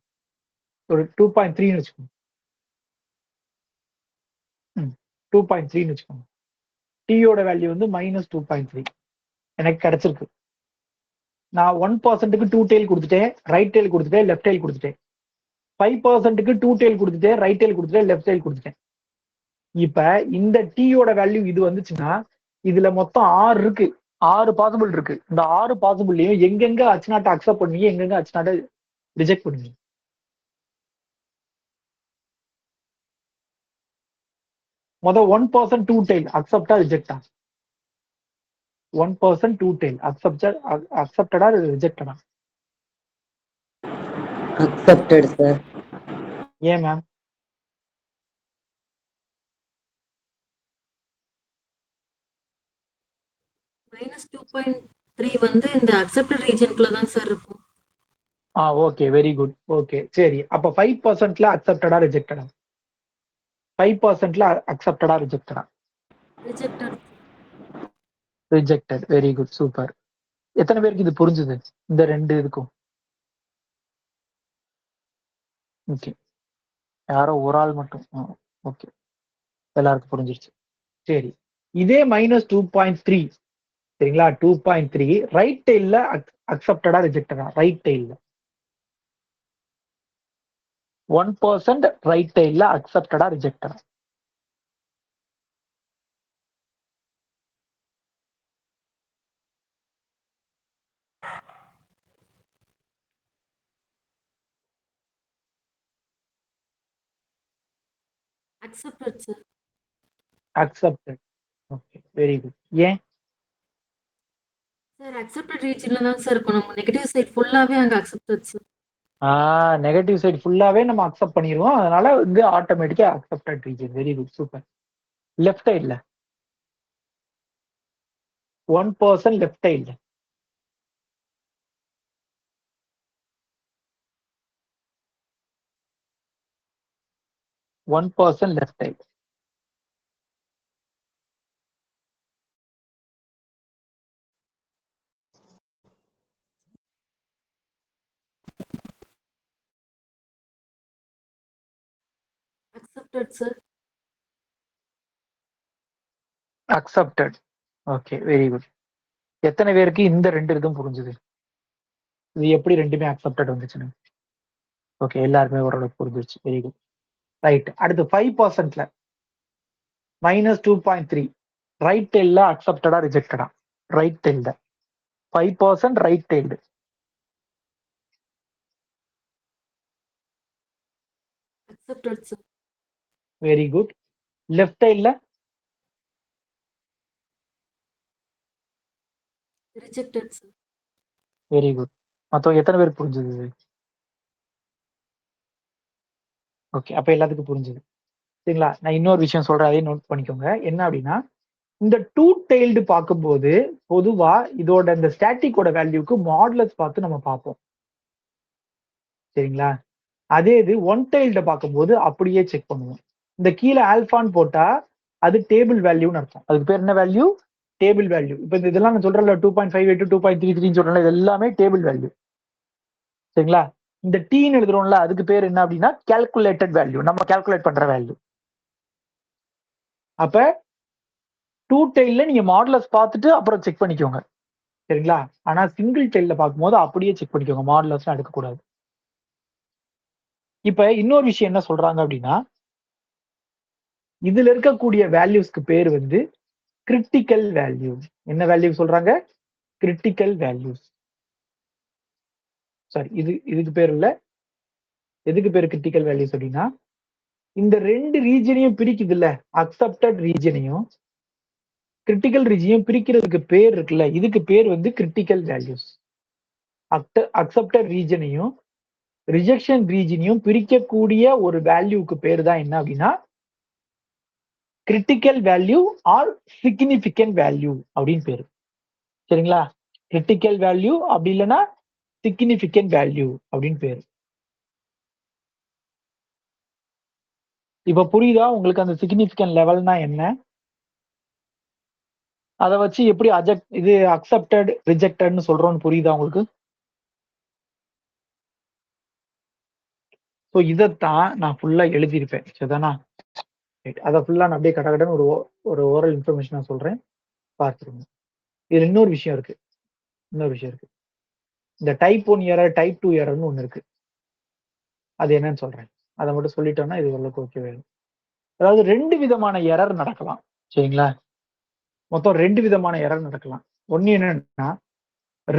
ஒரு 2.3ன்னு வச்சுக்கோங்க. 2.3ன்னு வச்சுக்கோங்க. டீயோட வேல்யூ வந்து -2.3 எனக்கு கிடைச்சிருக்கு. நான் 1%க்கு 2 டெயில் கொடுத்துட்டேன், ரைட் டெயில் கொடுத்துட்டேன், லெஃப்ட் டெயில் கொடுத்துட்டேன். 5%க்கு 2 டெயில் கொடுத்துட்டேன், ரைட் டெயில் கொடுத்துட்டேன், லெஃப்ட் டெயில் கொடுத்துட்டேன். இப்ப இந்த டீயோட வேல்யூ இது வந்துச்சுன்னா இதுல மொத்தம் 6 இருக்கு, 6 பாசிபிள் இருக்கு. இந்த 6 பாசிபிள்லயும் எங்கெங்க H நாட்டை அக்செப்ட் பண்ணுவீங்க, எங்கெங்க H நாட்டை ரிஜெக்ட் பண்ணுவீங்க? மொதல் 1% 2 டெயில் அக்செப்டா ரிஜெக்டா? 1% 2 டெயில் அக்செப்டடா ரிஜெக்டடா?
Accepted sir.
ஏன் மேம்?
-2.3 வந்து இந்த அக்செப்டட் ரீஜனுக்குள்ள தான் சார் இருக்கும்.
Okay very good. ஓகே சரி, அப்ப 5%ல அக்செப்டடா ரிஜெக்டடா? 5%ல அக்செப்டடா ரிஜெக்டடா?
Rejected.
Rejected. Very good, super. எத்தனை பேருக்கு இது புரிஞ்சுது இந்த ரெண்டு இதுக்கும்? ஓகே, யாரோ ஒரு ஆள் மட்டும். ஓகே, எல்லாருக்கும் புரிஞ்சிருச்சு. சரி, இதே -2.3 சரிங்களா? 2.3 ரைட் டெயில்ல அக்செப்டடா ரிஜெக்டடா? ரைட் டெயில்ல 1% ரைட் டெயில்ல அக்செப்டடா ரிஜெக்டடா?
Accepted sir.
Accepted. Okay, very good. ஏன்?
சார் அக்செப்டட் ரீஜன்ல தான் சார் இருக்கும். நம்ம நெகட்டிவ் சைடு ஃபுல்லாவே அங்க அக்செப்டட் சார்.
நெகட்டிவ் சைடு ஃபுல்லாவே நம்ம அக்செப்ட் பண்ணிடுவோம். அதனால வந்து ஆட்டோமேட்டிக்கா accepted region. Very good, super. Left சைடுல 1% லெஃப்ட் சைடுல 1% left side.
Accepted sir.
Accepted. Okay, very good. எத்தனை பேருக்கு இந்த ரெண்டு இதுவும் புரிஞ்சுது? இது எப்படி ரெண்டுமே அக்செப்டட் வந்துச்சுன்னு? ஓகே, எல்லாருமே ஓரளவுக்கு புரிஞ்சிருச்சு. Very good. ரைட். அடுத்து 5%ல -2.3 ரைட் டெயில்ல அக்செப்டடா ரிஜெக்டடா? ரைட் டெயில்ல 5% right tailed.
Accepted sir.
Very good. Left டெயில்ல
ரிஜெக்டட் சார்.
Very good. மொத்தம் எத்தனை பேருக்கு புரிஞ்சுது? ஓகே, அப்ப எல்லாத்துக்கும் புரிஞ்சுது. சரிங்களா? நான் இன்னொரு விஷயம் சொல்றேன், அதையும் நோட் பண்ணிக்கோங்க. என்ன அப்படின்னா, இந்த டூ டெயில்டு பார்க்கும்போது பொதுவா இதோட இந்த ஸ்டாட்டிக்கோட வேல்யூக்கு மாடுலஸ் பார்த்து நம்ம பார்ப்போம். சரிங்களா? அதே இது ஒன் டெயில்ட பார்க்கும்போது அப்படியே செக் பண்ணுவோம். இந்த கீழே ஆல்பான்னு போட்டா அது டேபிள் வேல்யூன்னு அர்த்தம். அதுக்கு பேர் என்ன வேல்யூ? Table value. இப்போ இந்த இதெல்லாம் நான் சொல்றேன்ல 2.58 2.33 சொல்றேன்ல, இது எல்லாமே டேபிள் வேல்யூ. சரிங்களா? இந்த டீன்னு எழுதுறோம்ல, அதுக்கு பேர் என்ன அப்படின்னா கால்குலேட்டட் வேல்யூ, நம்ம கால்குலேட் பண்ற வேல்யூ. அப்ப டூ டெயில்ல நீங்க மாடுலஸ் பார்த்துட்டு அப்புறம் செக் பண்ணிக்கோங்க. சரிங்களா? ஆனா சிங்கிள் டெயில்ல பார்க்கும்போது அப்படியே செக் பண்ணிக்கோங்க, மாடுலஸ் எடுக்கக்கூடாது. இப்ப இன்னொரு விஷயம் என்ன சொல்றாங்க அப்படின்னா, இதுல இருக்கக்கூடிய வேல்யூஸ்க்கு பேர் வந்து கிரிட்டிக்கல் வேல்யூ. என்ன வேல்யூ சொல்றாங்க? Critical values. சாரி, இதுக்கு பேர் இல்ல. எதுக்கு பேர் கிரிட்டிக்கல் வேல்யூஸ் அப்படின்னா, இந்த ரெண்டு ரீஜனையும் பிரிக்குது இல்ல, அக்செப்டட் ரீஜனையும் கிரிட்டிக்கல் ரீஜனையும் பிரிக்கிறதுக்கு பேர் இருக்குல்ல, இதுக்கு பேர் வந்து கிரிட்டிக்கல் வேல்யூஸ். அக்செப்டட் ரீஜனையும் ரிஜெக்ஷன் ரீஜனையும் பிரிக்கக்கூடிய ஒரு வேல்யூக்கு பேர் தான் என்ன அப்படின்னா critical value or significant value அப்படின்னு பேரு. சரிங்களா? கிரிட்டிக்கல் வேல்யூ அப்படி இல்லைன்னா சிக்னிபிகன்ட் வேல்யூ அப்படின்னு பேரு. இப்ப புரியுதா உங்களுக்கு அந்த சிக்னிபிகன்ட் லெவல்னா என்ன? அதை வச்சு எப்படி இது அக்செப்டட் ரிஜெக்டட்னு சொல்றோம்னு புரியுதா உங்களுக்கு? ஸோ இதைத்தான் நான் ஃபுல்லா எழுதியிருப்பேன். சரிதானா? அதை ஃபுல்லா நான் அப்படியே கடகடன்னு ஒரு ஓரல் இன்ஃபர்மேஷனா சொல்றேன், பார்த்துருங்க. இதுல இன்னொரு விஷயம் இருக்கு. இந்த டைப் 1 எரர், டைப் 2 எரர்னு ஒண்ணு இருக்கு. அது என்னன்னு சொல்றேன். அதை மட்டும் சொல்லிட்டோம்னா இது ஓரளவுக்கு ஓகே. அதாவது ரெண்டு விதமான எரர் நடக்கலாம். சரிங்களா? மொத்தம் ரெண்டு விதமான எரர் நடக்கலாம். ஒன்னு என்னன்னா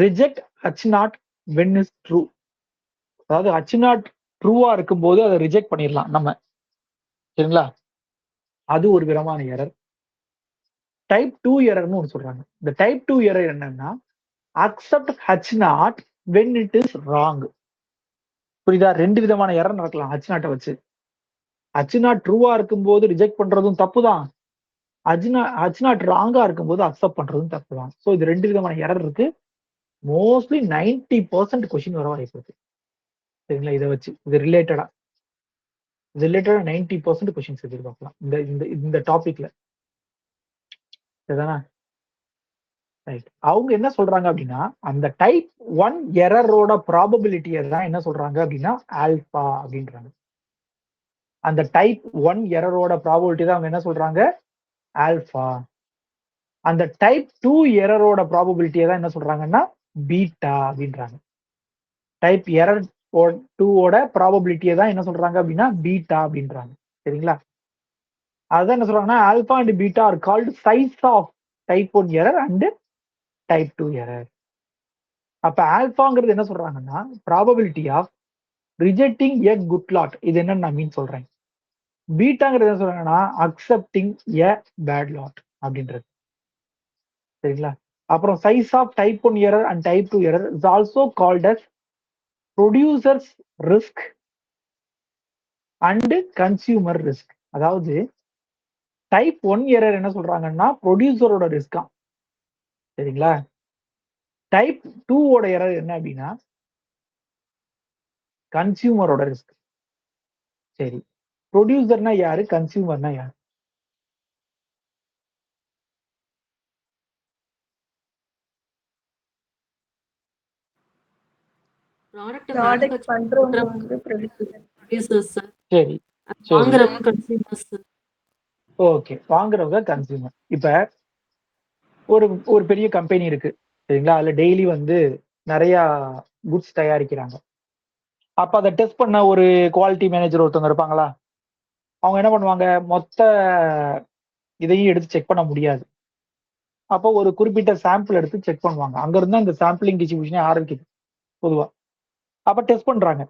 reject H0 when is true. அதாவது H0 ட்ரூவா இருக்கும்போது அதை ரிஜெக்ட் பண்ணிடலாம் நம்ம. சரிங்களா? அது ஒரு விதமான எரர். டைப் 2 எரர்னு ஒன்று சொல்றாங்க. இந்த டைப் 2 எரர் என்னன்னா accept H0 when it is wrong. புரியுதா? ரெண்டு விதமான எரர் நடக்கலாம் H0 வச்சு. H0 ட்ரூவா இருக்கும்போது ரிஜெக்ட் பண்றதும் தப்பு தான், H0 ராங்கா இருக்கும்போது அக்செப்ட் பண்றதும் தப்பு தான். ஸோ இது ரெண்டு விதமான எரர் இருக்கு. மோஸ்ட்லி 90% கொஸ்டின் வர வாய்ப்பு இருக்கு. சரிங்களா? இதை வச்சு இது ரிலேட்டடா 90% கொஸ்டின்ஸ் எதிர்பார்க்கலாம் இந்த டாபிக்ல. சரிதானா? ரைட். அவங்க என்ன சொல்றாங்க அப்படின்னா அந்த டைப் 1 எரரோட ப்ராபபிலிட்டியை தான் என்ன சொல்றாங்க அப்படின்னா ஆல்பா அப்படின்றாங்க. அந்த டைப் 1 எரரோட ப்ராபபிலிட்டி தான் அவங்க என்ன சொல்றாங்க? ஆல்பா. அந்த டைப் 2 எரரோட ப்ராபபிலிட்டியை தான் என்ன சொல்றாங்கன்னா பீட்டா அப்படின்றாங்க. டைப் எரர் 2ஓட ப்ராபபிலிட்டியை தான் என்ன சொல்றாங்க அப்படின்னா பீட்டா அப்படின்றாங்க. சரிங்களா? அதுதான் என்ன சொல்றாங்கன்னா alpha and beta are called size of type 1 error and type 2 error. அப்ப ஆல்பாங்கிறது என்ன சொல்றாங்கன்னா probability of rejecting a good lot. இது என்னன்னு நான் மீன் சொல்றேன். பீட்டாங்கிறது என்ன சொல்றாங்கன்னா அக்செப்டிங் எ பேட் லாட் அப்படின்றது. சரிங்களா? அப்புறம் size of type 1 error and type 2 error is also called as producer's risk and consumer risk. அதாவது டைப் 1 எரர் என்ன சொல்றாங்கன்னா ப்ரொடியூசரோட ரிஸ்கா. சரிங்களா? டைப் 2ஓட எரர் என்ன அப்படின்னா கன்சியூமரோட ரிஸ்க். சரி, ப்ரொடியூசர்னா யாரு, கன்சியூமர்னா யாரு?
ப்ராடக்ட்
ப்ராடக்ட்
மேனுஃபேக்சர்
பண்றவங்க
பண்றவங்க
வந்து ப்ரொடியூசர்.
Producers sir.
சரி சரி
வாங்குறவங்க கன்சியூமர்ஸ்.
ஓகே, வாங்குறவங்க கன்சியூமர். இப்ப ஒரு ஒரு பெரிய கம்பெனி இருக்கு. சரிங்களா? அதுல டெய்லி வந்து நிறைய குட்ஸ் தயாரிக்கிறாங்க. அப்ப அதை டெஸ்ட் பண்ண ஒரு குவாலிட்டி மேனேஜர் ஒருத்தவங்க இருப்பாங்களா? அவங்க என்ன பண்ணுவாங்க, மொத்த இதையும் எடுத்து செக் பண்ண முடியாது. அப்போ ஒரு குறிப்பிட்ட சாம்பிள் எடுத்து செக் பண்ணுவாங்க. அங்க இருந்தா இந்த சாம்பிளிங் டிஸ்ட்ரிபியூஷனே ஆரம்பிக்குது பொதுவா. அப்ப டெஸ்ட் பண்றாங்க.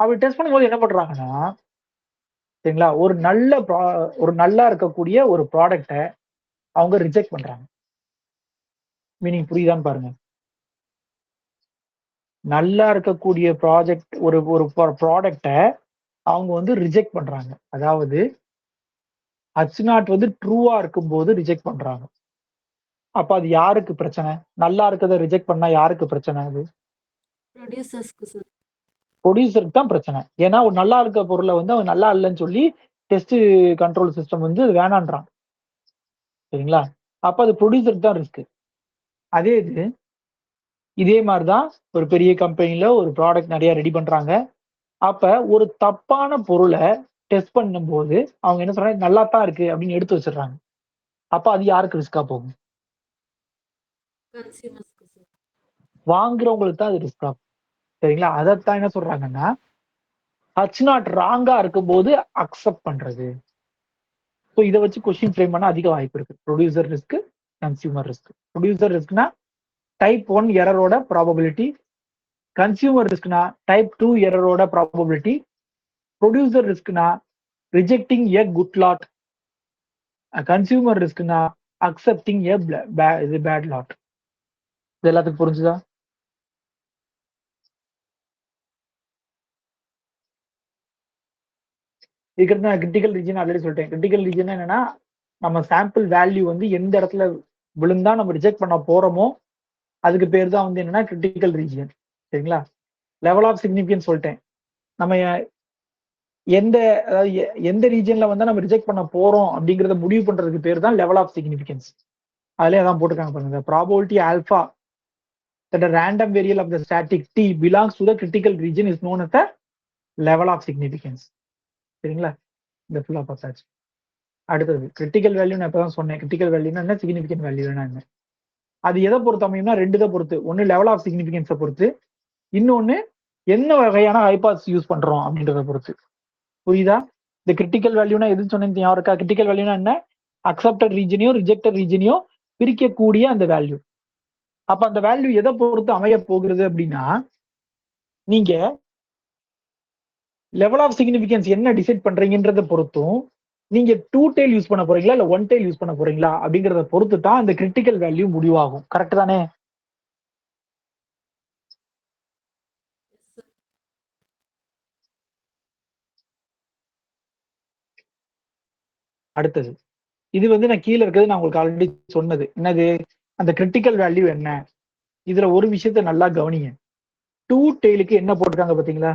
அப்படி டெஸ்ட் பண்ணும்போது என்ன பண்றாங்கன்னா, சரிங்களா, ஒரு நல்லா இருக்கக்கூடிய ஒரு ப்ராடக்ட்டை அவங்க ரிஜெக்ட் பண்றாங்க. மீனிங் புரியுதான்னு பாருங்க. நல்லா இருக்கக்கூடிய ஒரு ஒரு ப்ராடக்ட்டை அவங்க வந்து ரிஜெக்ட் பண்றாங்க. அதாவது H0 வந்து ட்ரூவா இருக்கும்போது ரிஜெக்ட் பண்றாங்க. அப்ப அது யாருக்கு பிரச்சனை? நல்லா இருக்கதை ரிஜெக்ட் பண்ணா யாருக்கு பிரச்சனை? அது
ப்ரொடியூசர்ஸ்க்கு சார்.
ப்ரொடியூசருக்கு தான் பிரச்சனை. ஏன்னா ஒரு நல்லா இருக்க பொருளை வந்து அவன் நல்லா இல்லைன்னு சொல்லி டெஸ்ட் கண்ட்ரோல் சிஸ்டம் வந்து அது வேணான்றான். சரிங்களா? அப்ப அது ப்ரொடியூசருக்கு தான் ரிஸ்க். இதே மாதிரிதான் ஒரு பெரிய கம்பெனில ஒரு ப்ராடக்ட் நிறைய ரெடி பண்றாங்க. அப்ப ஒரு தப்பான பொருளை டெஸ்ட் பண்ணும்போது அவங்க என்ன சொல்றாங்க, நல்லா தான் இருக்கு அப்படின்னு எடுத்து வச்சிடுறாங்க. அப்ப அது யாருக்கு ரிஸ்கா போகும்?
கன்சியூமர்ஸ்க்கு சார்.
வாங்குறவங்களுக்கு தான் அது ரிஸ்கா. சரிங்களா? அதைத்தான் என்ன சொல்றாங்கன்னா H0 ராங்கா இருக்கும்போது அக்செப்ட் பண்றது. ஸோ இதை வச்சு கொஸ்டின் ஃப்ரேம் பண்ண அதிக வாய்ப்பு இருக்கு. Producer risk, consumer risk. Producer ரிஸ்க்னா டைப் 1 எரரோட ப்ராபபிலிட்டி, கன்சியூமர் ரிஸ்க்னா டைப் 2 எரரோட ப்ராபபிலிட்டி, ப்ரொடியூசர் ரிஸ்க்னா rejecting a good lot, consumer ரிஸ்க்னா அக்செப்டிங் எ பேட் லாட். இது எல்லாத்துக்கும் புரிஞ்சுதா? இதுக்கு நான் கிரிட்டிக்கல் ரீஜன் ஆல்ரெடி சொல்லிட்டேன். கிரிட்டிக்கல் ரீஜன் என்னன்னா நம்ம சாம்பிள் வேல்யூ வந்து எந்த இடத்துல விழுந்தா நம்ம ரிஜெக்ட் பண்ண போறோமோ அதுக்கு பேர் தான் வந்து என்னன்னா கிரிட்டிக்கல் ரீஜன். சரிங்களா? லெவல் ஆஃப் சிக்னிஃபிகன்ஸ் சொல்லிட்டேன். நம்ம எந்த எந்த ரீஜன்ல வந்து நம்ம ரிஜெக்ட் பண்ண போறோம் அப்படிங்கறத முடிவு பண்றதுக்கு பேர் தான் லெவல் ஆஃப் சிக்னிஃபிகன்ஸ். அதுலயே அதான் போட்டுருக்காங்க பாருங்க. Probability alpha that a random variable of the static t belongs to the critical region is known as the level of significance. சரிங்களா? இந்த ஃபுல்லா பார்த்தாச்சு. அடுத்தது கிரிட்டிக்கல் வேல்யூ. நான் இப்பதான் சொன்னேன் கிரிட்டிக்கல் வேல்யூனா என்ன, சிக்னிஃபிகன்ட் வேல்யூனா என்ன. அது எதை பொறுத்து அமையும்னா ரெண்டு இதை பொறுத்து. ஒன்னு லெவல் ஆஃப் சிக்னிஃபிகன்ஸை பொறுத்து, இன்னொன்னு என்ன வகையான ஹைபாத்ஸ் யூஸ் பண்றோம் அப்படின்றத பொறுத்து. புரியுதா? இந்த கிரிட்டிக்கல் வேல்யூனா எதுன்னு சொன்னேன் ஞாபகம் இருக்கா? கிரிட்டிக்கல் வேல்யூனா என்ன? அக்செப்டட் ரீஜனையும் ரிஜெக்டட் ரீஜனையும் பிரிக்கக்கூடிய அந்த வேல்யூ. அப்ப அந்த வேல்யூ எதை பொறுத்து அமைய போகிறது அப்படின்னா, நீங்க லெவல் ஆஃப் சிக்னிஃபிகன்ஸ் என்ன டிசைட் பண்றீங்கன்றத பொறுத்தும், நீங்க 2 டெயில் யூஸ் பண்ண போறீங்களா இல்ல 1 டெயில் யூஸ் பண்ண போறீங்களா அப்படிங்கறத பொறுத்து தான் அந்த கிரிட்டிக்கல் வேல்யூ முடிவாகும். கரெக்ட் தானே? அடுத்தது இது வந்து நான் கீழே இருக்கிறது நான் உங்களுக்கு ஆல்ரெடி சொன்னது. என்னது அந்த கிரிட்டிக்கல் வேல்யூ என்ன? இதுல ஒரு விஷயத்த நல்லா கவனிங்க. 2 டெயிலுக்கு என்ன போட்டிருக்காங்க பாத்தீங்களா?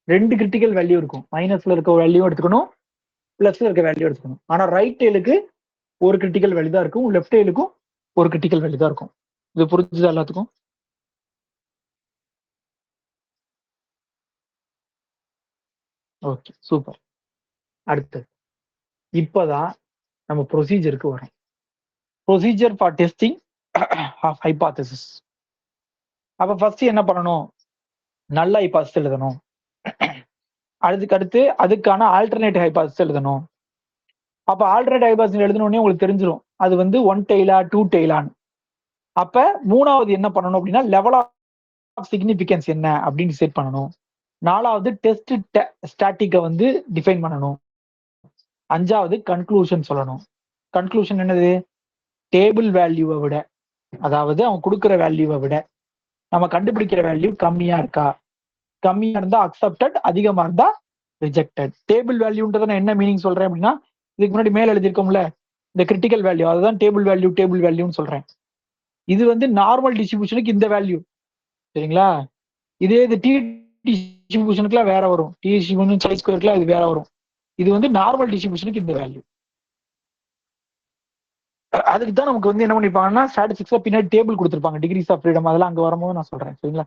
2 கிரிட்டிக்கல் வேல்யூ இருக்கும். மைனஸ்ல இருக்க வேல்யூ எடுத்துக்கணும், பிளஸ்ல இருக்க வேல்யூ எடுத்துக்கணும். ஆனா ரைட் டெயிலுக்கு ஒரு கிரிட்டிக்கல் வேல்யூ தான் இருக்கும், லெஃப்ட் டெயிலுக்கும் ஒரு கிரிட்டிக்கல் வேல்யூ தான் இருக்கும். இது புரிஞ்சுதா எல்லாத்துக்கும்? Okay, super. அடுத்து இப்பதான் நம்ம ப்ரொசீஜருக்கு வரோம். Procedure for testing of hypothesis. அப்ப ஃபர்ஸ்ட் என்ன பண்ணணும்? நல்ல ஹைபாத்தசிஸ் எழுதணும். அடுத்து அதுக்கான ஆல்டர்னேட் ஹைபாத்தசிஸ் எழுதணும். அப்ப ஆல்டர்னேட் ஹைபாத்தசிஸ் எழுதணும்னே உங்களுக்கு தெரிஞ்சிடும் அது வந்து 1 டெய்லா 2 டெய்லான்னு. அப்ப மூணாவது என்ன பண்ணணும் அப்படின்னா லெவல் ஆஃப் சிக்னிபிகன்ஸ் என்ன அப்படின்னு செட் பண்ணணும். நாலாவது டெஸ்ட் ஸ்டாட்டிக்கை வந்து டிஃபைன் பண்ணணும். அஞ்சாவது கன்க்ளூஷன் சொல்லணும். கன்க்ளூஷன் என்னது? டேபிள் வேல்யூவை விட, அதாவது அவன் கொடுக்குற வேல்யூவை விட நம்ம கண்டுபிடிக்கிற வேல்யூ கம்மியா இருக்கா, கம்மியா இருந்தா அக்செப்டட், அதிகமா இருந்தா ரிஜெக்டட். டேபிள் வேல்யூன்றத நான் என்ன மீனிங் சொல்றேன் அப்படின்னா, இதுக்கு முன்னாடி மேல எழுதியிருக்கோம்ல இந்த கிரிட்டிக்கல் வேல்யூ, அதுதான் டேபிள் வேல்யூன்னு சொல்றேன். இது வந்து நார்மல் டிஸ்ட்ரிபியூஷனுக்கு இந்த வேல்யூ, சரிங்களா? இதே இது டி டிஸ்ட்ரிபியூஷனுக்குலாம் வேற வரும். டி டிஸ்ட்ரிபியூஷன் சை ஸ்கொயருக்குலாம் இது வேற வரும். இது வந்து நார்மல் டிஸ்ட்ரிபியூஷனுக்கு இந்த வேல்யூ. அதுக்கு தான் நமக்கு வந்து என்ன பண்ணிப்பாங்கன்னா ஸ்டாட்டிஸ்டிக்ஸ்ல பின்னாடி டேபிள் கொடுத்துருப்பாங்க, டிகிரிஸ் ஆஃப் ஃப்ரீடம். அதெல்லாம் அங்க வரும்போது நான் சொல்றேன், சரிங்களா?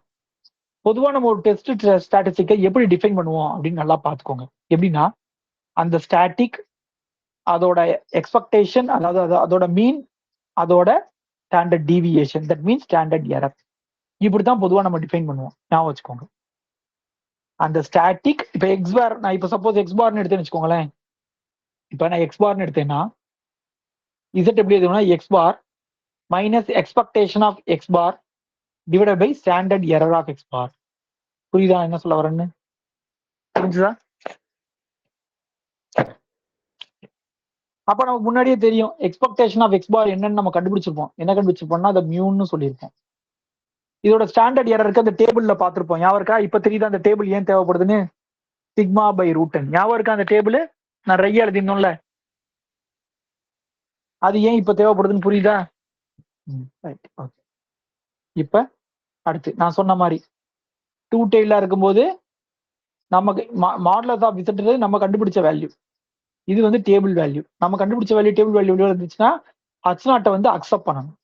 பொதுவா நம்ம ஒரு டெஸ்ட் ஸ்டாட்டிஸ்டிக்கை எப்படி டிஃபைன் பண்ணுவோம் அப்படின்னு நல்லா பார்த்துக்கோங்க. எப்படின்னா அந்த ஸ்டாட்டிக், அதோட எக்ஸ்பெக்டேஷன், அதாவது அதோட மீன், அதோட standard deviation, that means standard error. இப்படித்தான் பொதுவா நம்ம டிஃபைன் பண்ணுவோம், ஞாபகம் வச்சுக்கோங்க. அந்த ஸ்டாட்டிக் இப்ப எக்ஸ் பார், நான் இப்ப சப்போஸ் எக்ஸ் பார்னு எடுத்தேன்னு வச்சுக்கோங்களேன். இப்ப நான் எக்ஸ் பார்னு எடுத்தேன்னா இசட் எப்படி எழுதுனா x bar minus expectation of x bar divided by standard error of x bar. புரியுதா என்ன சொல்ல வரேன்னு? புரிஞ்சுதா? அப்ப நமக்கு முன்னாடியே தெரியும் எக்ஸ்பெக்டேஷன் ஆஃப் எக்ஸ் பார் என்னன்னு நம்ம கண்டுபிடிச்சிருப்போம். என்ன கண்டுபிடிச்சிருப்போம்னா அதை மியூன்னு சொல்லியிருப்போம். இதோட ஸ்டாண்டர்ட் எரருக்கு அந்த டேபிள்ல பார்த்திருப்போம். ஞாபகம் இருக்கா? இப்ப தெரியுதா அந்த டேபிள் ஏன் தேவைப்படுதுன்னு? Sigma by root 10. ஞாபகம் இருக்கா அந்த டேபிள்? நான் ரையா எழுதினோம்ல, அது ஏன் இப்ப தேவைப்படுதுன்னு புரியுதா? இப்ப அடுத்து நான் சொன்ன மாதிரி 2 டெய்லா இருக்கும்போது நமக்கு மாடலஸ் ஆஃப் இசட் நம்ம கண்டுபிடிச்ச வேல்யூ, இது வந்து டேபிள் வேல்யூ. நம்ம கண்டுபிடிச்ச வேல்யூ டேபிள் வேல்யூ இருந்துச்சுன்னா H0 வந்து அக்செப்ட் பண்ணணும்.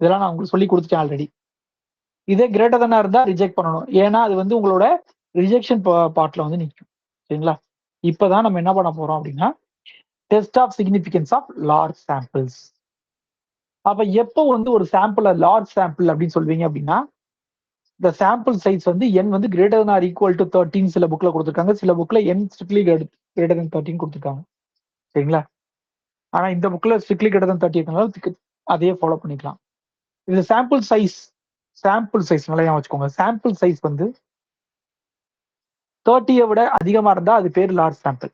இதெல்லாம் நான் உங்களுக்கு சொல்லி கொடுத்துட்டேன் ஆல்ரெடி. இதே கிரேட்டர் தானா இருந்தா ரிஜெக்ட் பண்ணணும், ஏன்னா அது வந்து உங்களோட ரிஜெக்ஷன் பார்ட்ல வந்து நிற்கும், சரிங்களா? இப்பதான் நம்ம என்ன பண்ண போறோம் அப்படின்னா test of significance of large samples. அப்ப எப்போ வந்து ஒரு சாம்பிள் லார்ஜ் சாம்பிள் அப்படின்னு சொல்வீங்க அப்படின்னா இந்த சாம்பிள் சைஸ் வந்து n வந்து greater than or equal to 13 சில புக்ல கொடுத்துருக்காங்க, சில புக்ல n ஸ்ட்ரிக்ட்லி கிரேட்டர் than 13 கொடுத்துருக்காங்க, சரிங்களா? ஆனா இந்த புக்ல ஸ்ட்ரிக்ட்லி கிரேட்டர் than 30 இருக்கனால அதையே ஃபாலோ பண்ணிக்கலாம். இது சாம்பிள் சைஸ் நல்லா வச்சுக்கோங்க. சாம்பிள் சைஸ் வந்து 30 விட அதிகமா இருந்தா அது பேர் லார்ஜ் சாம்பிள்,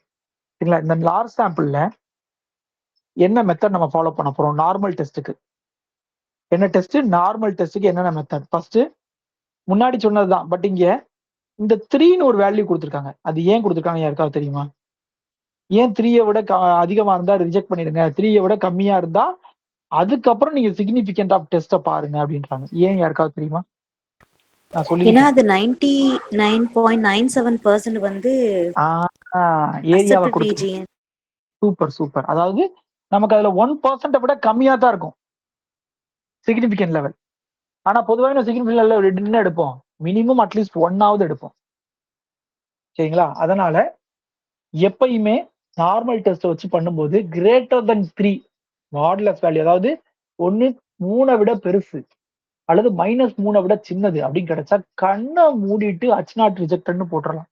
சரிங்களா? இந்த லார்ஜ் சாம்பிள்ல என்ன மெத்தட் நம்ம ஃபாலோ பண்ண போறோம்? நார்மல் டெஸ்ட்டுக்கு என்ன டெஸ்ட்? நார்மல் டெஸ்ட்டுக்கு என்னென்ன மெத்தட்? ஃபர்ஸ்ட் முன்னாடி சொன்னதுதான், பட் இங்க இந்த 3ன்னு ஒரு வேல்யூ கொடுத்துருக்காங்க. அது ஏன் கொடுத்துருக்காங்க யாருக்காவது தெரியுமா? ஏன் 3யை விட அதிகமா இருந்தா ரிஜெக்ட் பண்ணிடுங்க, 3யை விட கம்மியா இருந்தா அதுக்கப்புறம் நீங்க சிக்னிபிகன்ட் ஆஃப் டெஸ்ட்டை பாருங்க அப்படின்றாங்க. ஏன் யாருக்காவது தெரியுமா? நான் சொல்லி
ஏன்னா அது 99.97% வந்து
ஏரியாவை
accepted region.
சூப்பர். அதாவது நமக்கு அதுல 1% விட கம்மியா தான் இருக்கும் சிக்னிபிகன்ட் லெவல். ஆனா பொதுவாக சிக்னிபிகன்ட் லெவல் என்ன எடுப்போம்? மினிமம் அட்லீஸ்ட் 1ஆவது எடுப்போம், சரிங்களா? அதனால எப்பயுமே நார்மல் டெஸ்ட் வச்சு பண்ணும்போது கிரேட்டர் than 3 மாடுலஸ் வேல்யூ, அதாவது 1 3 விட பெருசு அல்லது -3 விட சின்னது அப்படின்னு கிடைச்சா கண்ணை மூடிட்டு H0 ரிஜெக்ட்னு போட்டுடலாம்.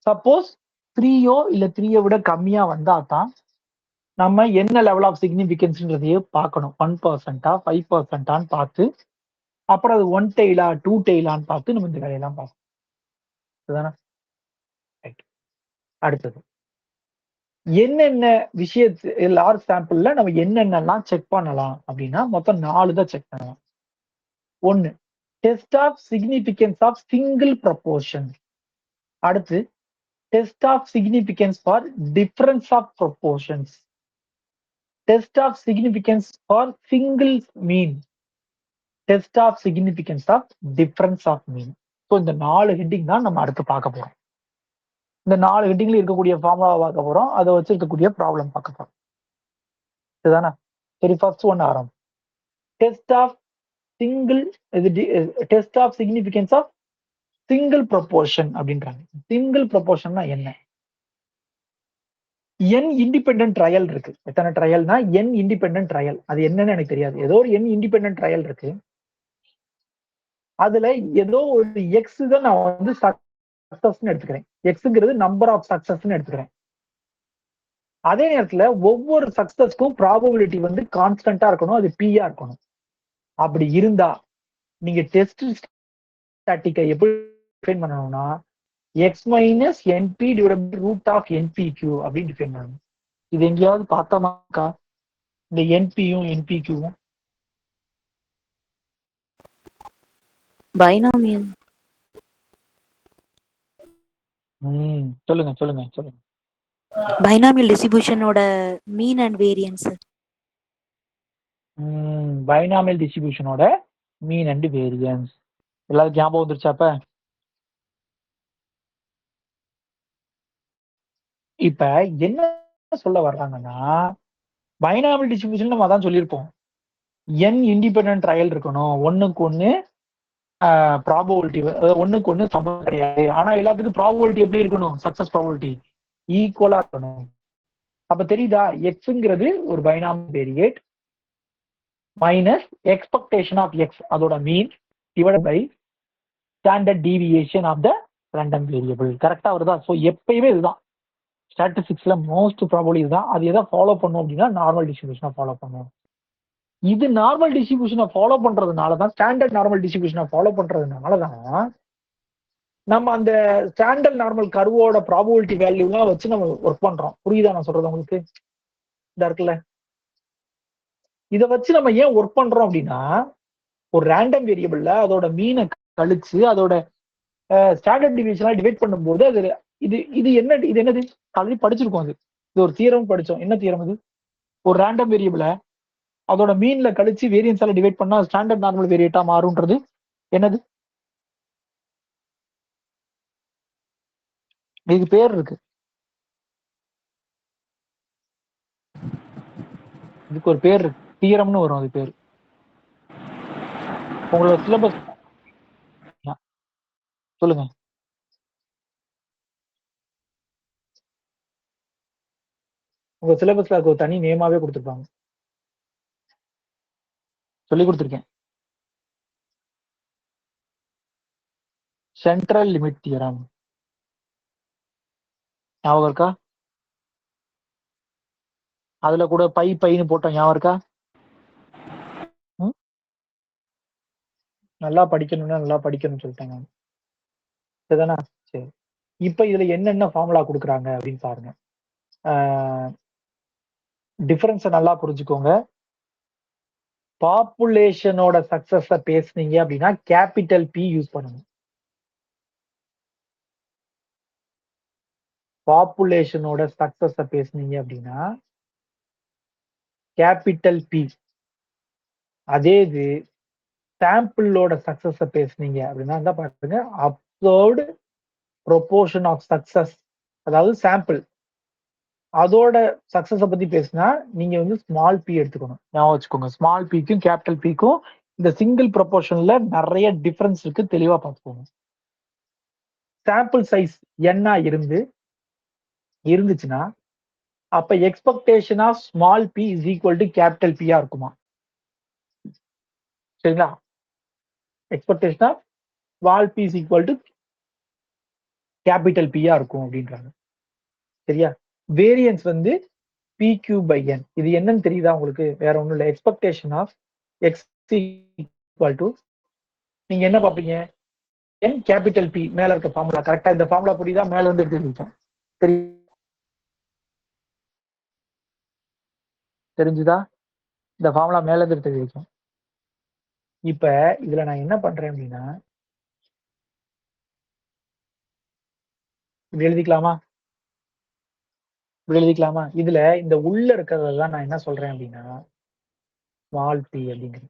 சப்போஸ் 3யோ இல்ல 3யை விட கம்மியா வந்தா தான் நம்ம என்ன லெவல் ஆஃப் சிக்னிபிகன்ஸ்ன்றதையே பார்க்கணும். 1%, 5%, பார்த்து அப்புறம் அது 1 டெய்லா 2 டெய்லான்னு பார்த்து நம்ம இந்த வேலையெல்லாம் பார்க்கணும். அடுத்தது என்னென்ன விஷயத்து லார்ஜ் சாம்பிள்ல நம்ம என்னென்னலாம் செக் பண்ணலாம் அப்படின்னா மொத்தம் 4 தான் செக் பண்ணலாம். 1 test of significance of single proportion. அடுத்து test of significance for difference of proportions. Test of significance for single mean. Test of significance of difference of mean. So இந்த 4 ஹெட்டிங் தான் நம்ம அடுத்து பார்க்க போறோம். இந்த 4 ஹெட்டிங்ல இருக்கக்கூடிய ஃபார்முலாவை பார்க்க போறோம், அதை வச்சு இருக்கக்கூடிய ப்ராப்ளம் பார்க்க போறோம், இதுதானே? சரி, ஃபர்ஸ்ட் ஒன் ஆரம்பம். Test of significance of single proportion அப்படின்றாங்க. சிங்கிள் ப்ரொபோர்ஷன்னா என்ன? n இண்டிபெண்டன்ட் ட்ரையல் இருக்கு. எத்தனை ட்ரையல்னா n இண்டிபெண்டன்ட் ட்ரையல். அது என்னன்னு எனக்கு தெரியாது. ஏதோ ஒரு n இண்டிபெண்டன்ட் ட்ரையல் இருக்கு. அதுல ஏதோ ஒரு எக்ஸ் தான் நான் வந்து சக்சஸ்ன்னு எடுத்துக்கிறேன். எக்ஸ்ங்கிறது நம்பர் ஆஃப் சக்சஸ்ன்னு எடுத்துக்கிறேன். அதே நேரத்துல ஒவ்வொரு சக்சஸ்க்கும் ப்ராபபிலிட்டி வந்து கான்ஸ்டன்டா இருக்கணும். அது பியா இருக்கணும். அப்படி இருந்தா நீங்க டெஸ்ட் ஸ்டாட்டிக்கை எப்படி டிஃபைன் பண்ணணும்னா X minus N P divide by root of N P Q அப்படின்னு டிஃபைன் பண்ணணும். இது எங்கேயாவது பார்த்தோமாக்கா இந்த என்பியும் என்பிக்யூவும்?
பைனாமியல்.
சொல்லுங்க சொல்லுங்க சொல்லுங்க.
பைனாமியல் டிஸ்ட்ரிபியூஷனோட மீன் அண்ட் வேரியன்ஸ்.
பைனாமியல் டிஸ்ட்ரிபியூஷனோட மீன் அண்ட் வேரியன்ஸ். எல்லாருக்கும் ஞாபகம் வந்துருச்சாப்ப? இப்ப என்ன சொல்ல வர்றாங்கன்னா பைனாமியல் டிஸ்ட்ரிபியூஷன் நம்ம அதான் சொல்லியிருப்போம். n இண்டிபெண்டன்ட் ட்ரையல் இருக்கணும். ஒண்ணுக்கு ஒண்ணு ப்ராபபிலிட்டி, ஒண்ணுக்கு ஒண்ணு சம்பந்தம் கிடையாது. ஆனா எல்லாத்துக்கும் ப்ராபபிலிட்டி எப்படி இருக்கணும்? சக்சஸ் ப்ராபபிலிட்டி ஈக்குவலா இருக்கணும். அப்ப தெரியுதா? எக்ஸ்ங்கிறது ஒரு binomial variate minus expectation of x அதோட mean divide by standard deviation of the random variable. கரெக்டா வருதா? ஸோ எப்பயுமே இதுதான் ஸ்டாட்டிஸ்டிக்ஸ்ல மோஸ்ட் ப்ராபபிளி இதுதான். அது எதை ஃபாலோ பண்ணும் அப்படின்னா நார்மல் டிஸ்ட்ரிபியூஷனை ஃபாலோ பண்ணும். இது நார்மல் டிஸ்ட்ரிபியூஷனை ஃபாலோ பண்றதுனால தான், ஸ்டாண்டர்ட் நார்மல் டிஸ்ட்ரிபியூஷனை ஃபாலோ பண்றதுனால தான் நம்ம அந்த ஸ்டாண்டர்ட் நார்மல் கர்வோட ப்ராபபிலிட்டி வேல்யூலாம் வச்சு நம்ம ஒர்க் பண்றோம். புரியுதா நான் சொல்றது உங்களுக்கு? இதா இருக்குல்ல, இதை வச்சு நம்ம ஏன் ஒர்க் பண்றோம் அப்படின்னா ஒரு ரேண்டம் வேரியபிள்ல அதோட மீனை கழிச்சு அதோட ஸ்டாண்டர்ட் டிவியேஷனா டிவைட் பண்ணும்போது அது இது இது என்ன இது என்னது ஆல்ரெடி படிச்சிருக்கோம். அது இது ஒரு தியரம் படிச்சோம். என்ன தியரம் இது? ஒரு ரேண்டம் வேரியபிள அதோட மீன்ல கழிச்சு வேரியன்ஸால டிவைட் பண்ணா ஸ்டாண்டர்ட் நார்மல் வேரியேட்டா மாறும்ன்றது என்னது? இதுக்கு பேர் இருக்கு. இதுக்கு ஒரு பேர் இருக்கு. தியரம்னு வரும். அது பேர் உங்களோட சிலபஸ் சொல்லுங்க. உங்க சிலபஸ்ல அதுக்கு ஒரு தனி நேமாவே கொடுத்துருப்பாங்க. சொல்லி கொடுத்துருக்கேன். சென்ட்ரல் லிமிட் தியரம் ஞாபகம் இருக்கா? அதுல கூட பைன்னு போட்டோம். ஞாபகம் இருக்கா? நல்லா படிக்கணும்னா நல்லா படிக்கணும்னு சொல்லிட்டாங்க. சரிதானா? சரி, இப்ப இதுல என்னென்ன ஃபார்முலா கொடுக்குறாங்க அப்படின்னு பாருங்க. டிஃபரன்ஸை நல்லா புரிஞ்சுக்கோங்க. பாப்புலேஷனோட சக்சஸ பேசுனீங்க அப்படின்னா கேபிட்டல் பி யூஸ் பண்ணணும். பாப்புலேஷனோட சக்சஸ பேசுனீங்க அப்படின்னா கேபிட்டல் பி. அதே இது சாம்பிளோட சக்சஸ பேசுனீங்க அப்படின்னா தான் பாருங்க அப்சர்வ்டு ப்ரொபோர்ஷன் ஆஃப் சக்சஸ், அதாவது சாம்பிள் அதோட சக்சஸ பத்தி பேசினா நீங்க வந்து ஸ்மால் பி எடுத்துக்கணும். ஞாபகம் வச்சுக்கோங்க. ஸ்மால் பிக்கும் கேபிட்டல் பிக்கும் இந்த சிங்கிள் ப்ரொபோர்ஷன்ல நிறைய டிஃபரன்ஸ் இருக்கு. தெளிவா பார்த்துக்கோங்க. சாம்பிள் சைஸ் என்ன இருந்துச்சுன்னா அப்ப expectation of small p is equal to capital பியா இருக்குமா? சரிங்களா? Expectation of small p is equal to capital பியா இருக்கும் அப்படின்றாங்க. சரியா? வேரியன்ஸ் வந்து PQ by n. இது என்னன்னு தெரியுதா உங்களுக்கு? வேற ஒண்ணும் இல்லை. Expectation of X equal to நீங்க என்ன பார்ப்பீங்க? n கேபிட்டல் P மேல இருக்க ஃபார்முலா. கரெக்டா இந்த ஃபார்முலா புரியுதா? மேல இருந்து எடுத்து தெரிஞ்சுதா? இந்த ஃபார்முலா மேல இருந்து எடுத்து வைக்கும். இப்ப இதுல நான் என்ன பண்றேன் அப்படின்னா இப்படி எழுதிக்கலாமா? இப்படி எழுதிக்கலாமா? இதுல இந்த உள்ள இருக்கிறதான் நான் என்ன சொல்றேன் அப்படின்னா ஸ்மால் பி அப்படிங்கிறது.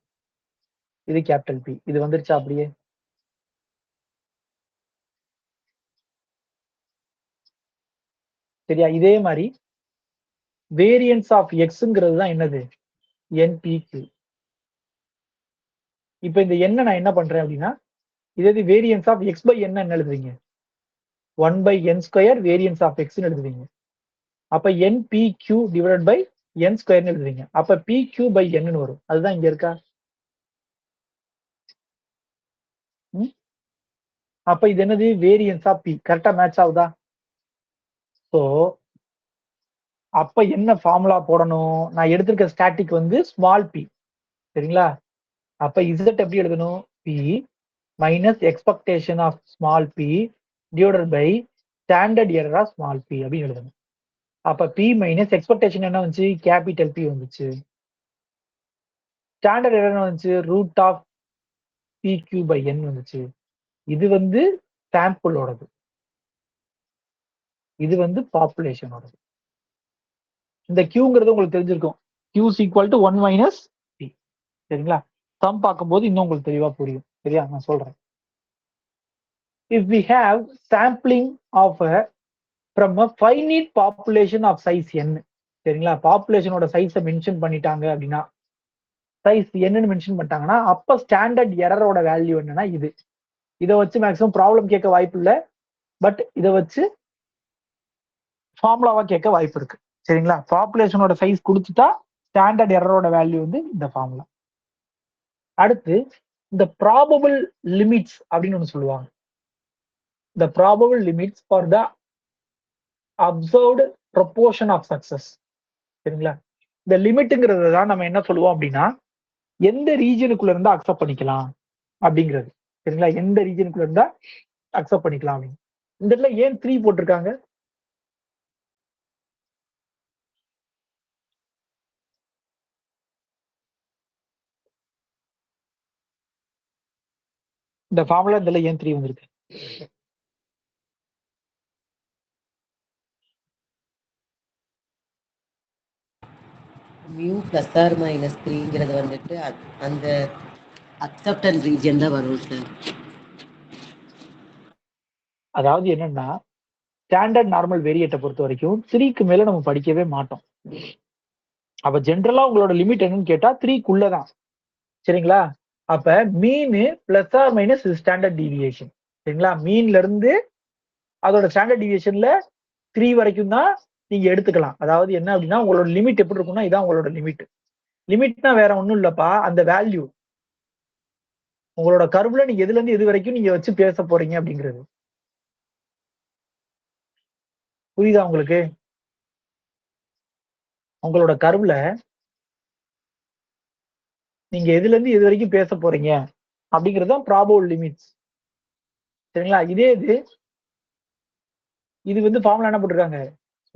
இது கேபிட்டல் பி. இது வந்துருச்சா? அப்படியே சரியா? இதே மாதிரி வேரியன்ஸ் ஆஃப் எக்ஸ்ங்கிறது தான் என்னது? NPQ. இப்ப இந்த என்ன நான் என்ன பண்றேன் அப்படின்னா இதே வேரியன்ஸ் ஆஃப் எக்ஸ் பை என்ன எழுதுவீங்க? 1/n² வேரியன்ஸ் ஆஃப் எக்ஸ் எழுதுவீங்க. அப்ப NPQ டிவைடட் பை n ஸ்கொயர்னு எழுதுவீங்க. அப்ப PQ பை n வரும். அதுதான் இங்க இருக்கா? அப்ப இது என்னது? Variance of P. கரெக்டா மேட்ச் ஆகுதா? ஸோ அப்ப என்ன ஃபார்முலா போடணும்? நான் எடுத்திருக்க ஸ்டாட்டிக் வந்து ஸ்மால் p, சரிங்களா? அப்ப Z எப்படி எழுதணும்? P minus expectation of small p divided by standard error of small p அப்படின்னு எழுதணும். அப்ப P மைனஸ் எக்ஸ்பெக்டேஷன் என்ன வந்துச்சு? கேபிட்டல் P வந்துச்சு. ஸ்டாண்டர்ட் எரர் என்ன வந்துச்சு? Root of PQ by n வந்துச்சு. இது வந்து சாம்பிளோடது, இது வந்து பாப்புலேஷனோடது. இந்த Qங்கிறது உங்களுக்கு தெரிஞ்சிருக்கும். Q is equal to 1 minus P. சரிங்களா? சம் பார்க்கும்போது இன்னும் உங்களுக்கு தெளிவா புரியும். சரியா? நான் சொல்றேன். If we have sampling of a from a finite population of size n, சரிங்களா? பாப்புலேஷனோட சைஸை மென்ஷன் பண்ணிட்டாங்க அப்படின்னா, சைஸ் என்னன்னு மென்ஷன் பண்ணிட்டாங்கன்னா, அப்ப ஸ்டாண்டர்ட் எரரோட வேல்யூ என்னன்னா இது. இதை வச்சு மேக்ஸிமம் ப்ராப்ளம் கேட்க வாய்ப்பு இல்லை, பட் இதை வச்சு ஃபார்முலாவா கேட்க வாய்ப்பு இருக்கு. சரிங்களா? பாப்புலேஷனோட சைஸ் கொடுத்துட்டா ஸ்டாண்டர்ட் எரரோட வேல்யூ வந்து இந்த ஃபார்முலா. அடுத்து இந்த ப்ராபபிள் லிமிட்ஸ் அப்படின்னு ஒன்று சொல்லுவாங்க. the probable limits for the observed proportion of success. சரிங்களா? இந்த லிமிட்ங்கிறது தான் நம்ம என்ன சொல்லுவோம் அப்படின்னா, எந்த ரீஜனுக்குள்ள இருந்தா அக்செப்ட் பண்ணிக்கலாம் அப்படிங்கிறது. சரிங்களா? எந்த ரீஜனுக்குள்ள இருந்தா அக்செப்ட் பண்ணிக்கலாம் அப்படின்னு. இந்த இடத்துல ஏன் 3 போட்டிருக்காங்க? இந்த ஃபார்முலா இதுல ஏன் 3 வந்திருக்கு?
மியூ பிளஸ் ஆர் மைனஸ் 3ங்கிறது வந்துட்டு அந்த அக்செப்டன் ரீஜன்ல வரும் சார்.
அதாவது என்னன்னா, ஸ்டாண்டர்ட் நார்மல் வேரியேட்டை பொறுத்த வரைக்கும் 3க்கு மேல நம்ம படிக்கவே மாட்டோம். அப்ப ஜென்ரலா உங்களோட லிமிட் என்னன்னு கேட்டா 3க்குள்ளதான். சரிங்களா? அப்ப mean plus or minus standard deviation. சரிங்களா? மீன்ல இருந்து அதோட ஸ்டாண்டர்ட் டீவியேஷன்ல 3 வரைக்கும் தான் நீங்க எடுத்துக்கலாம். அதாவது என்ன அப்படின்னா, உங்களோட லிமிட் எப்படி இருக்கும்னா, இதான் உங்களோட லிமிட். லிமிட்னா வேற ஒண்ணும் இல்லப்பா, அந்த வேல்யூ உங்களோட கர்வ்ல நீங்க எதுல இருந்து எது வரைக்கும் நீங்க வச்சு பேச போறீங்க அப்படிங்கிறது. புரியுதா உங்களுக்கு? உங்களோட கர்வ்ல நீங்க எதுல இருந்து எது வரைக்கும் பேச போறீங்க அப்படிங்கிறது தான் ப்ராபபிள் லிமிட்ஸ். சரிங்களா? இது வந்து ஃபார்முலா என்ன போட்டிருக்காங்க?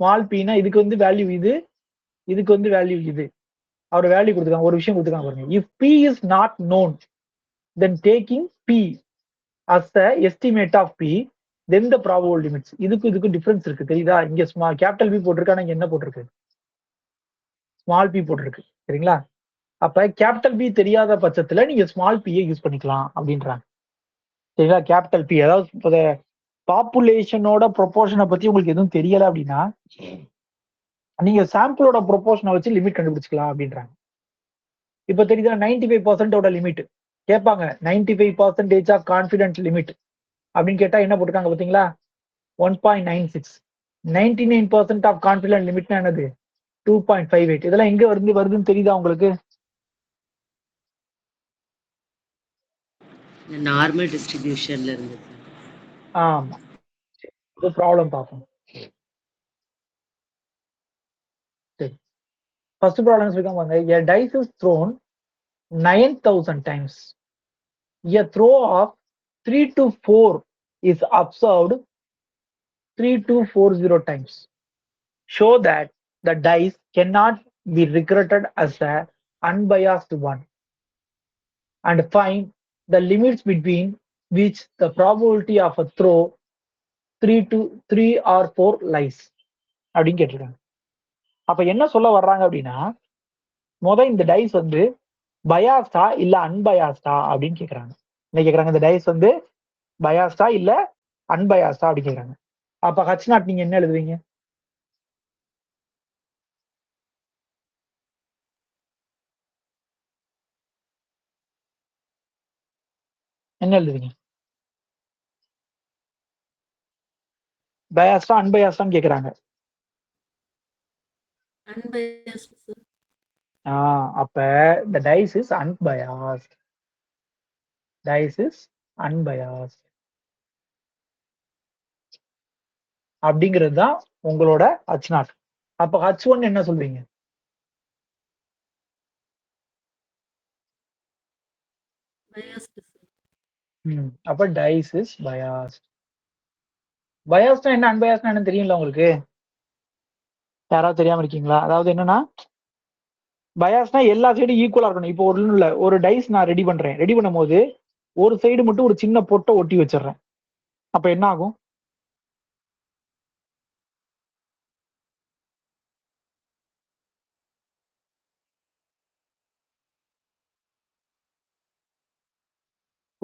ஸ்மால் பின்னா இதுக்கு வந்து வேல்யூ இது, இதுக்கு வந்து வேல்யூ இது. அவர் வேல்யூ கொடுத்துருக்காங்க, ஒரு விஷயம் கொடுத்துருக்காங்க பாருங்க. If P is not known then taking P as the estimate of P then the probable limits. இதுக்கு டிஃபரன்ஸ் இருக்கு, தெரியுதா? இங்க கேபிட்டல் பி போட்டிருக்கா, இங்க என்ன போட்டிருக்கு? ஸ்மால் பி போட்டிருக்கு. சரிங்களா? அப்ப கேபிட்டல் பி தெரியாத பட்சத்துல நீங்க ஸ்மால் பியை யூஸ் பண்ணிக்கலாம் அப்படின்றாங்க. சரிங்களா? கேபிட்டல் பி, அதாவது பாப்புலேஷனோட ப்ரொபோர்ஷனை பத்தி உங்களுக்கு எதுவும் தெரியல அப்படின்னா, நீங்க சாம்பிளோட ப்ரொபோர்ஷனை வச்சு லிமிட் கண்டுபிடிச்சிக்கலாம் அப்படின்றாங்க. இப்ப தெரியுதா? 95% லிமிட் கேட்பாங்க. 95% ஆஃப் கான்பிடன்ஸ் லிமிட் அப்படின்னு கேட்டா என்ன போட்டிருக்காங்க பாத்தீங்களா? 1.96. 99% ஆஃப் கான்பிடன்ஸ் லிமிட்னா என்னது? 2.58. இதெல்லாம் எங்க வருதுன்னு தெரியுதா உங்களுக்கு?
நார்மல் டிஸ்ட்ரிபியூஷன்ல இருந்து.
ஆமா, இது ப்ராப்ளம் பார்ப்போம். சரி, ஃபர்ஸ்ட் ப்ராப்ளம் சொல்லிருக்காங்க. A dice is thrown 9,000 times. A throw of 3 to 4 is observed 3240 times. Show that the dice cannot be regarded as an unbiased one and find the limits between which the probability of a throw 3 or 4 lies அப்படின்னு கேட்டிருக்காங்க. அப்ப என்ன சொல்ல வர்றாங்க அப்படின்னா, இந்த dies வந்து பயாஸ்டா இல்ல அன்பயாஸ்டா அப்படின்னு கேக்குறாங்க. என்ன கேக்குறாங்க? இந்த டைஸ் வந்து பயாஸ்டா இல்ல அன்பயாஸ்டா அப்படின்னு கேக்குறாங்க. அப்ப ஹச் நாட் நீங்க என்ன எழுதுவீங்க? என்ன எழுதுவீங்க? பயாஸ்டா அன்பயாஸ்டான்னு கேக்குறாங்க.
Unbiased, sir.
அப்ப the dice is unbiased. Dice is unbiased. அப்படிங்கிறது தான் உங்களோட H0. அப்ப H1 என்ன சொல்வீங்க?
Biased, sir.
அப்ப dice is biased. Biased என்ன unbiased என்ன தெரியும்ல உங்களுக்கு? யாராவது தெரியாம இருக்கீங்களா? அதாவது என்னன்னா பயாஸ்னா எல்லா சைடும் ஈக்குவலா இருக்கணும். இப்போ ஒன்றும் இல்ல, ஒரு டைஸ் நான் ரெடி பண்றேன். ரெடி பண்ணும்போது ஒரு சைடு மட்டும் ஒரு சின்ன பொட்டை ஒட்டி வச்சிடுறேன். அப்ப என்ன ஆகும்?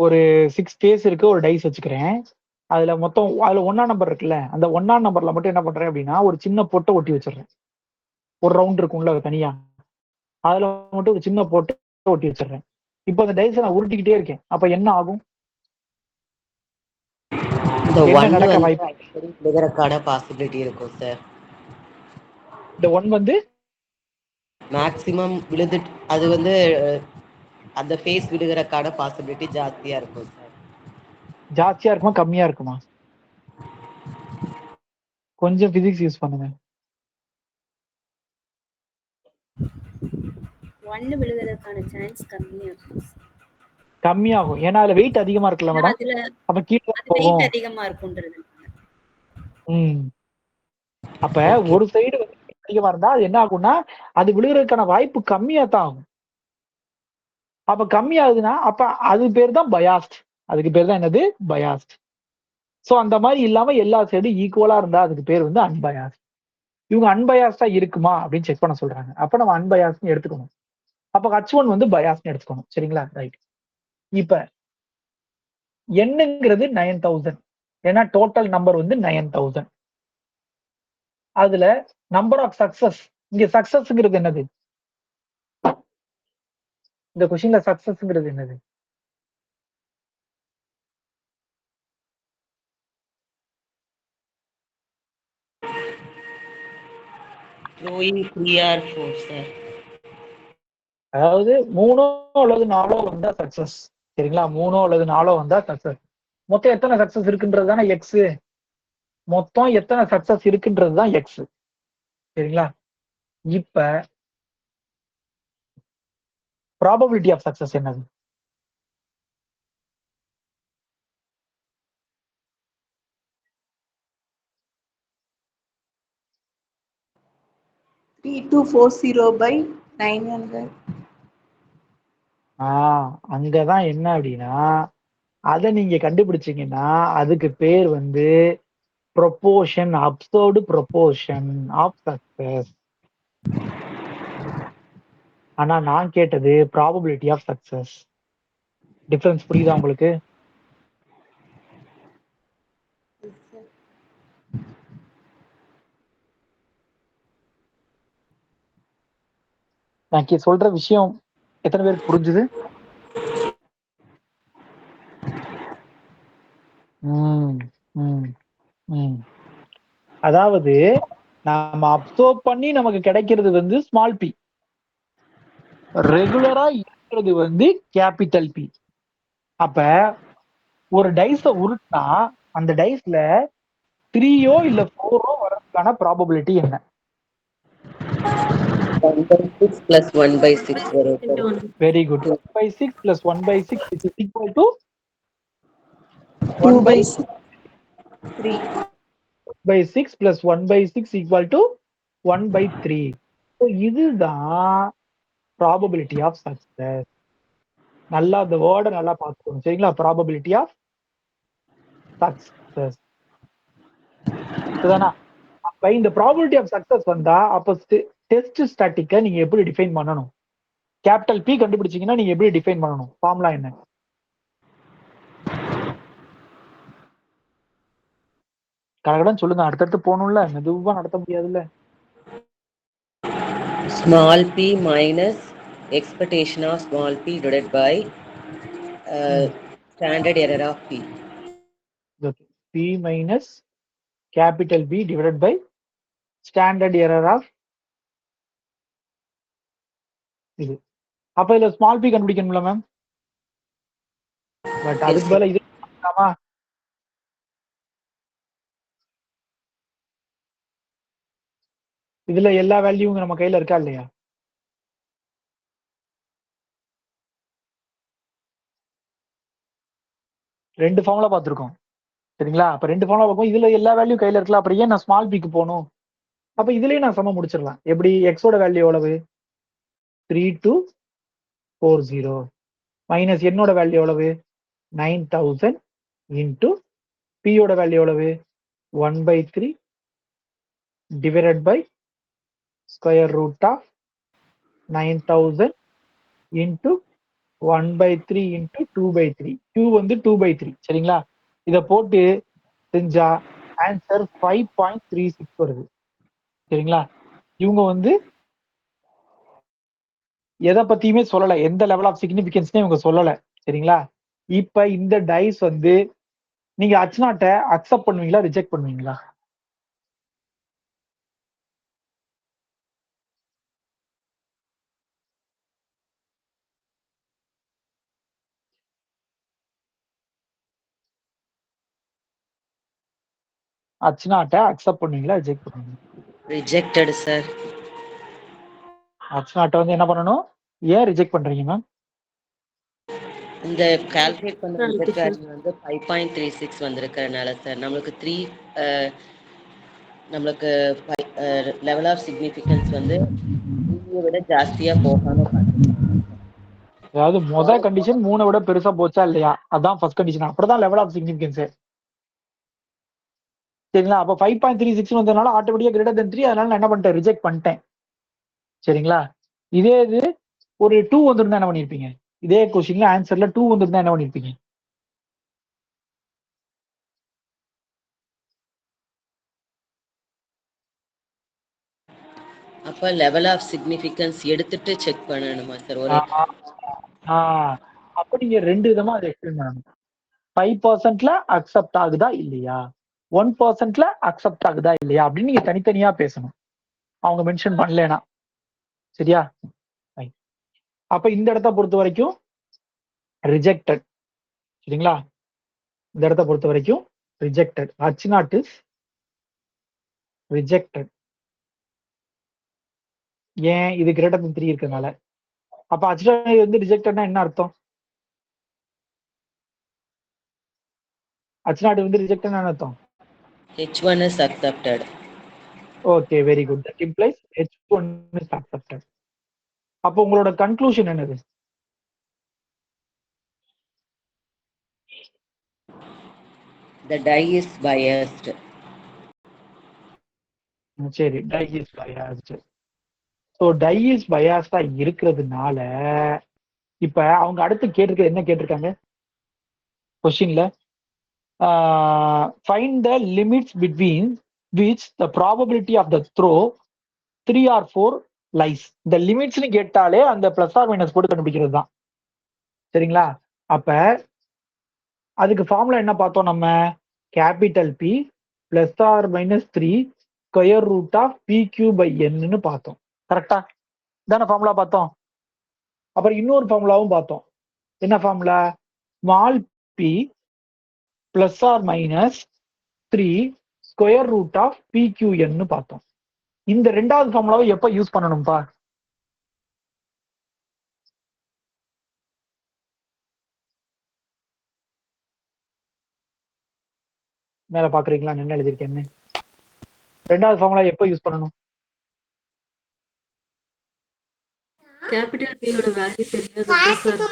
ஒரு 6 ஸ்பேஸ் இருக்கு, ஒரு டைஸ் வச்சுக்கிறேன். அதுல ஒன்னா நம்பர் இருக்குல்ல, அந்த ஒன்னா நம்பர்ல மட்டும் என்ன பண்றேன் அப்படின்னா ஒரு சின்ன பொட்டை ஒட்டி வச்சிடுறேன். ஒரு ரவுண்ட் இருக்கும்ல தனியா, அதுல மட்டும் ஒரு சின்ன பொட்டை ஒட்டி வச்சிடுறேன். இப்போ அந்த டைஸை நான் உருட்டிக்கிட்டே இருக்கேன். அப்ப என்ன ஆகும்?
இந்த
என்ன
ஒன்
நடக்க
வந்து
வாய்ப்பு?
அடிக்கடி விழுகிறதுக்கான பாசிபிலிட்டி இருக்கும் சார்.
இந்த 1 வந்து
மேக்ஸிமம் விழுதுட்டு அது வந்து அந்த ஃபேஸ் விழுகிறதுக்கான பாசிபிலிட்டி ஜாஸ்தியா இருக்கும் சார்.
ஜாஸ்தியா இருக்குமா கம்மியா இருக்குமா? கொஞ்சம் பிசிக்ஸ் யூஸ் பண்ணுங்க.
1 விழுகிறதுக்கான சான்ஸ் கம்மியா இருக்கும் sir.
கம்மியாகும். ஏன்னா அதுல வெயிட் அதிகமா இருக்குல்ல
ஏன்னா
மேடம்.
அதுல
அப்ப கீழே
அது
போகும்.
வெயிட் அதிகமா இருக்கும்ன்றது.
ம். அப்ப
Okay.
ஒரு சைடு வந்து அதிகமா இருந்தா அது என்ன ஆகும்னா அது விழுகிறதுக்கான வாய்ப்பு கம்மியா தான் ஆகும். அப்ப கம்மியாகுதுன்னா அப்ப அது பேர் தான் பயாஸ்ட். அதுக்கு பேர் தான் என்னது? பயாஸ்ட். சோ அந்த மாதிரி இல்லாம எல்லா சைடும் ஈக்குவலா இருந்தா அதுக்கு பேர் வந்து அன்பயாஸ்ட். இவங்க அன்பயாஸ்டா இருக்குமா அப்படின்னு செக் பண்ண சொல்றாங்க. அப்ப நம்ம அன்பயாஸ்ட்னு எடுத்துக்கணும். அப்ப H1 வந்து பயாஸ்ட்னு எடுத்துக்கணும். சரிங்களா? ரைட். இப்ப என்னங்கிறது 9000. ஏன்னா டோட்டல் நம்பர் வந்து 9000. அதுல நம்பர் ஆஃப் சக்சஸ், இங்க சக்சஸ்ங்கிறது என்னது? இந்த கொஸ்டின்ல சக்சஸ்ங்கிறது என்னது?
Throwing 3 or 4 sir.
அதாவது 3 அல்லது 4 வந்தா சக்சஸ். சரிங்களா? 3 அல்லது 4 வந்தா சக்சஸ். மொத்தம் எத்தனை சக்சஸ் இருக்குன்றது தானே எக்ஸ். மொத்தம் எத்தனை சக்சஸ் இருக்குன்றது தான் எக்ஸ். சரிங்களா? இப்ப ப்ராபபிலிட்டி ஆஃப் சக்சஸ் என்னது?
(3240/900).
அங்கதான் என்ன அப்படின்னா அதை நீங்க கண்டுபிடிச்சீங்கன்னா அதுக்கு பேர் வந்து proportion, observed proportion of success. ஆனா நான் கேட்டது ப்ராபபிலிட்டி ஆஃப் சக்சஸ். டிஃபரன்ஸ் புரியுதா உங்களுக்கு? நான் சொல்ற விஷயம் எத்தனை பேருக்கு புரிஞ்சுது? அதாவது நாம அப்சர்வ் பண்ணி நமக்கு கிடைக்கிறது வந்து ஸ்மால் பி, ரெகுலரா இருக்கிறது வந்து கேபிட்டல் பி. அப்ப ஒரு டைஸ உருட்டா அந்த டைஸ்ல 3யோ இல்ல 4ஓ வரதுக்கான ப்ராபபிலிட்டி என்ன?
1/6 plus 1/6 வரும் sir.
Very good. 1/6 plus 1/6 is equal to
2/6. 3.
1/6 plus 1/6 equal to 1/3. So இதுதான் ப்ராபபிலிட்டி ஆஃப் சக்சஸ். நல்லா அந்த வேர்டை நல்லா பார்த்துக்கணும். சரிங்களா? Probability of success. சரிதானா? அப்ப இந்த ப்ராபபிலிட்டி ஆஃப் சக்சஸ் வந்தா அப்ப டெஸ்ட் ஸ்டாட்டிக்கை நீங்க எப்படி டிஃபைன் பண்ணணும்? கேபிட்டல் பி கண்டுபிடிச்சீங்கன்னா நீங்க எப்படி டிஃபைன் பண்ணணும்? ஃபார்முலா என்ன? கடகடன் சொல்லுங்க, அடுத்தடுத்து போகணும்ல, மெதுவா நடத்த முடியாதுல்ல.
Small p minus expectation of small p divided by standard error of p.
P minus capital B divided by standard error of இது. அப்ப இதுல ஸ்மால் பி கண்டுபிடிக்கணும்ல மேம்? பட்
Yes,
அதுக்கு
sir.
பதிலா இது பண்ணலாமா? இதுல எல்லா வேல்யூவும் நம்ம கையில இருக்கா இல்லையா? ரெண்டு ஃபார்முலா பார்த்திருக்கோம் சரிங்களா? அப்ப ரெண்டு ஃபார்முலா பார்க்கும் இதுல எல்லா வேல்யூ கையில இருக்கலாம். அப்புறம் ஏன் நான் ஸ்மால் பிக்கு போகணும்? அப்ப இதுலயே நான் சம முடிச்சிடலாம். எப்படி? எக்ஸோட வேல்யூ எவ்வளவு? 3240 மைனஸ் என்னோட வேல்யூ எவ்வளவு? 9000 இன்டு பியோட வேல்யூ எவ்வளவு? 1/3 divided by square root of 9000 into 1/3 into 2/3. Q வந்து 2/3 சரிங்களா? இத போட்டு செஞ்சா ஆன்சர் 5.36 வருது சரிங்களா? இவங்க வந்து எதை பத்தியுமே சொல்லல, எந்த லெவல் ஆஃப் சிக்னிபிகன்ஸ்னே இவங்க சொல்லல சரிங்களா? இப்ப இந்த டைஸ் வந்து நீங்க அச்னாட்ட அக்செப்ட் பண்ணுவீங்களா, ரிஜெக்ட் பண்ணுவீங்களா? அச்னாட்ட அக்செப்ட் பண்ணுவீங்களா, ரிஜெக்ட் பண்ணுவீங்களா?
Rejected, sir.
அச்னாட்ட வந்து என்ன பண்ணணும்? ஏன் ரிஜெக்ட் பண்றீங்க மேம்?
இந்த கால்குலேட் பண்ண
Right,
ரிசல்ட்
sir.
வேல்யூ வந்து 5.36 வந்திருக்கிறதுனால சார் நம்மளுக்கு நம்மளுக்கு லெவல் ஆஃப் சிக்னிஃபிகன்ஸ் வந்து 3 விட ஜாஸ்தியா போகாம பார்த்துக்கணும்.
அதாவது மொத கண்டிஷன் 3 விட பெருசா போச்சா இல்லையா, அதான் ஃபர்ஸ்ட் கண்டிஷன். அப்படிதான் லெவல் ஆஃப் சிக்னிபிகன்ஸ் சரிங்களா? அப்ப 5.36 வந்ததுனால ஆட்டோமேட்டிக்கா கிரேட்டர் தென் 3, அதனால நான் என்ன பண்ணிட்டேன், ரிஜெக்ட் பண்ணிட்டேன் சரிங்களா? இதே இது ஒரு 2 வந்திருந்தா என்ன பண்ணிருப்பீங்க? இதே கொஸ்டின்ல ஆன்சர்ல 2 வந்திருந்தா என்ன பண்ணிருப்பீங்க?
அப்ப லெவல் ஆஃப் சிக்னிஃபிகன்ஸ் எடுத்துட்டு செக் பண்ணணுமா சார்? ஒரு
அப்ப நீங்க ரெண்டு விதமா அதை எக்ஸ்பிளைன் பண்ணணும். 5%ல அக்செப்ட் ஆகுதா இல்லையா, 1%ல அக்செப்ட் ஆகுதா இல்லையா அப்படின்னு நீங்க தனித்தனியா பேசணும், அவங்க மென்ஷன் பண்ணலனா சரியா? அப்ப இந்த இடத்த பொறுத்த வரைக்கும் ரிஜெக்டட் சரிங்களா? இந்த இடத்த பொறுத்த வரைக்கும் rejected. H not is rejected. ஏன்? இது கிரேட்டர் than 3 இருக்கனால. அப்ப H வந்து ரிஜெக்டட்னா என்ன அர்த்தம்? H நாட் வந்து ரிஜெக்டட்னா என்ன அர்த்தம்?
H1 is accepted.
Okay, very good. That implies H1 is accepted. அப்போ உங்களோட கன்க்ளூஷன் என்னது?
The die is biased.
சரி, die is biased. So die is பயாஸ்டா இருக்கிறதுனால இப்ப அவங்க அடுத்து கேட்டிருக்க என்ன கேட்டிருக்காங்க கொஸ்டின்ல? Find the limits between which the probability of the throw 3 or 4 lies. இந்த லிமிட்ஸ்னு கேட்டாலே அந்த பிளஸ் ஆர் மைனஸ் போட்டு கண்டுபிடிக்கிறது தான் சரிங்களா? அப்ப அதுக்கு ஃபார்முலா என்ன பார்த்தோம் நம்ம? Capital p plus or minus 3 square root of p q by என்னு பார்த்தோம். கரெக்டா தானே ஃபார்முலா பார்த்தோம்? அப்புறம் இன்னொரு ஃபார்முலாவும் பார்த்தோம். என்ன formula? Small p plus or minus 3 square root of p q என்னு பார்த்தோம். இந்த ரெண்டாவது ஃபார்முலாவை எப்ப யூஸ் பண்ணணும்பா? மேல பாக்குறீங்களா என்ன எழுதிருக்கேன்னு? ரெண்டாவது ஃபார்முலா எப்ப யூஸ் பண்ணணும்?
கேபிட்டல் பியோட வேல்யூ தெரியாது சார்.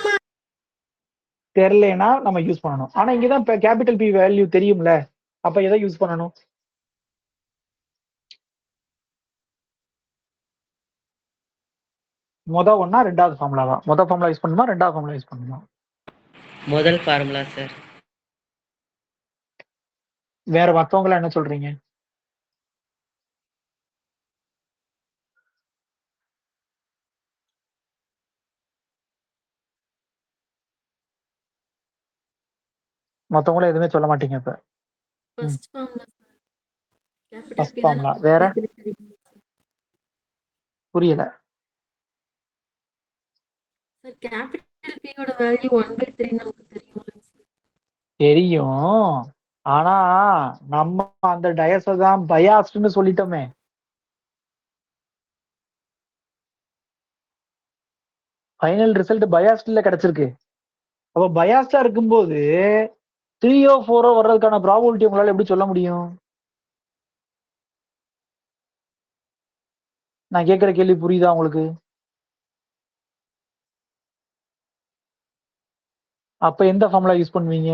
தெரியலனா நம்ம யூஸ் பண்ணணும். ஆனா இங்கதான் கேபிட்டல் பி வேல்யூ தெரியும்ல, அப்ப எதை யூஸ் பண்ணணும்? ஒன்னா ரெண்டாவது ஃபார்முலாவா? ஃபார்முலா யூஸ் பண்ணுமா, ரெண்டாவது ஃபார்முலா யூஸ் பண்ணுமா?
முதல் ஃபார்முலா சார்.
வேற மத்தவங்க என்ன சொல்றீங்க? மத்தவங்கள எதுவுமே சொல்ல மாட்டீங்க இப்ப.
First formula sir. Capital
first
P
formula வேற? புரியல.
சார் கேபிட்டல் பியோட வேல்யூ 1/3 நமக்கு தெரியும்
தெரியும். ஆனா நம்ம அந்த டயஸை தான் பயாஸ்ட்னு சொல்லிட்டோமே. ஃபைனல் ரிசல்ட் பயாஸ்ட்ல கிடைச்சிருக்கு. அப்ப பயாஸ்டா இருக்கும்போது 3ஓ 4ஓ வர்றதுக்கான ப்ராபபிலிட்டி உங்களால எப்படி சொல்ல முடியும்? நான் கேட்கிற கேள்வி புரியுதா உங்களுக்கு? அப்ப எந்த ஃபார்முலா யூஸ் பண்ணுவீங்க?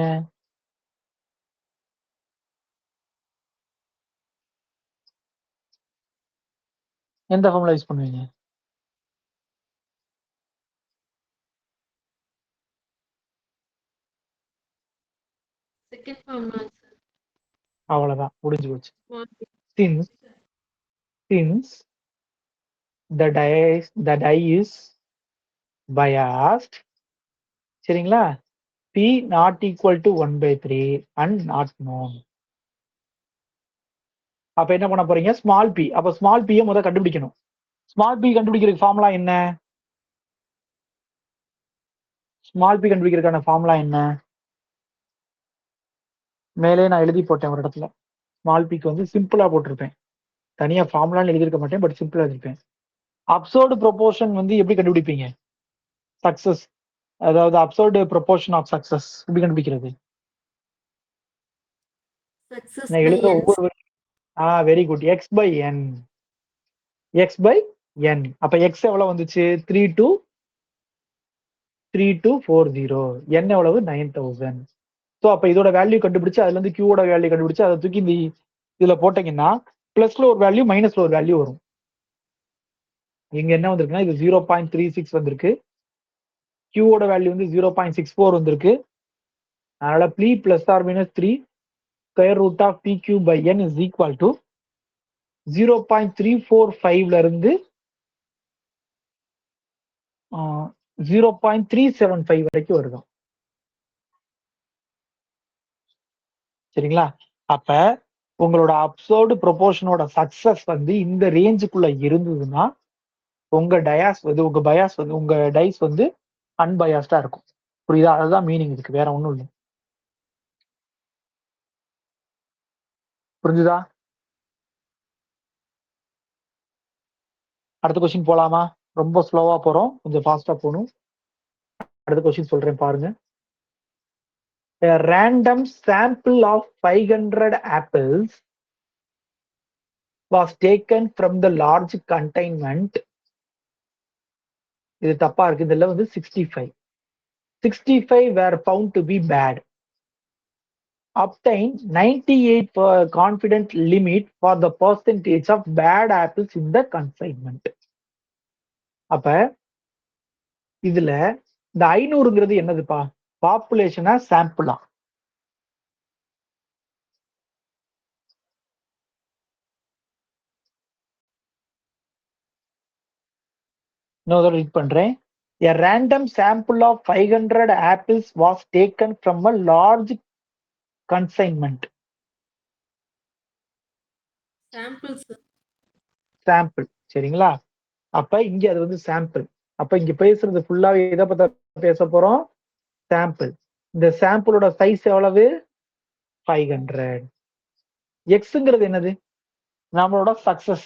எந்த ஃபார்முலா யூஸ் பண்ணுவீங்க?
Second formula sir.
அவ்வளவுதான், முடிஞ்சு போச்சு.
Small p.
Since the die is biased, சரிங்களா, p not equal to 1/3 and not known. அப்ப என்ன பண்ண போறீங்க? Small p. அப்ப ஸ்மால் p முத கண்டுபிடிக்கணும். ஸ்மால் p கண்டுபிடிக்கிறதுக்கு ஃபார்முலா என்ன? ஸ்மால் p கண்டுபிடிக்கிறதுக்கான ஃபார்முலா என்ன? மேலே நான் எழுதி போட்டேன் ஒரு இடத்துல. ஸ்மால் பிக்கு வந்து சிம்பிளா போட்டிருப்பேன். தனியா ஃபார்முலான்னு எழுதியிருக்க மாட்டேன், பட் சிம்பிளா எழுதிருப்பேன். அப்சர்டு ப்ரொபோர்ஷன் வந்து எப்படி கண்டுபிடிப்பீங்க? சக்சஸ், அதாவது அப்சர்டு ப்ரொபோர்ஷன் ஆஃப் சக்சஸ் எப்படி கண்டுபிடிக்கிறது?
Success
நான்
by
எழுதுற
n.
ஒவ்வொரு very good. X by n. X by n. அப்ப எக்ஸ் எவ்வளவு வந்துச்சு? 3240. என் எவ்வளவு? 9000. ஸோ அப்ப இதோட வேல்யூ கண்டுபிடிச்சு அதுல இருந்து கியூவோட வேல்யூ கண்டுபிடிச்சு அதை தூக்கி இந்த இதுல போட்டீங்கன்னா பிளஸ்ல ஒரு வேல்யூ மைனஸ்ல ஒரு வேல்யூ வரும். இங்க என்ன வந்திருக்குன்னா இது 0.36 வந்திருக்கு. கியூவோட வேல்யூ வந்து 0.64 வந்திருக்கு. அதனால p plus or minus 3 square root of p q by n is equal to 0.345ல இருந்து 0.375 வரைக்கும் வருது. சரிங்களா? அப்ப உங்களோட அப்சர்வ்டு ப்ரொபோர்ஷனோட சக்சஸ் வந்து இந்த ரேஞ்சுக்குள்ள இருந்ததுன்னா உங்க டயாஸ் வந்து உங்க பயாஸ் வந்து உங்க டைஸ் வந்து அன்பயாஸ்டா இருக்கும். புரியுதா? அதுதான் மீனிங் இருக்கு, வேற ஒண்ணும் இல்லை. புரிஞ்சுதா? அடுத்த கொஸ்டின் போலாமா? ரொம்ப ஸ்லோவா போறோம், கொஞ்சம் ஃபாஸ்டா போகணும். அடுத்த கொஸ்டின் சொல்றேன் பாருங்க. A random sample of 500 apples was taken from the large containment. இது தப்பா இருக்கு. இதுல வந்து 65 were found to be bad. Obtain 98 confident limit for the percentage of bad apples in the consignment. அப்ப இதுல இந்த 500ங்கிறது என்னதுப்பா? பாப்புலேஷனா சாம்பிளா? இன்னொரு ரீட் பண்றேன். A random sample of 500 apples was taken from a large consignment.
Samples.
Sample, சரிங்களா? அப்ப இங்க அது வந்து சாம்பிள். அப்ப இங்க பேசுறது ஃபுல்லாவே எதை பத்தி பேச போறோம்? சாம்பிள். இந்த சாம்பிளோட சைஸ் எவ்வளவு? 500. எக்ஸ்ங்கிறது என்னது? நம்மளோட சக்சஸ்.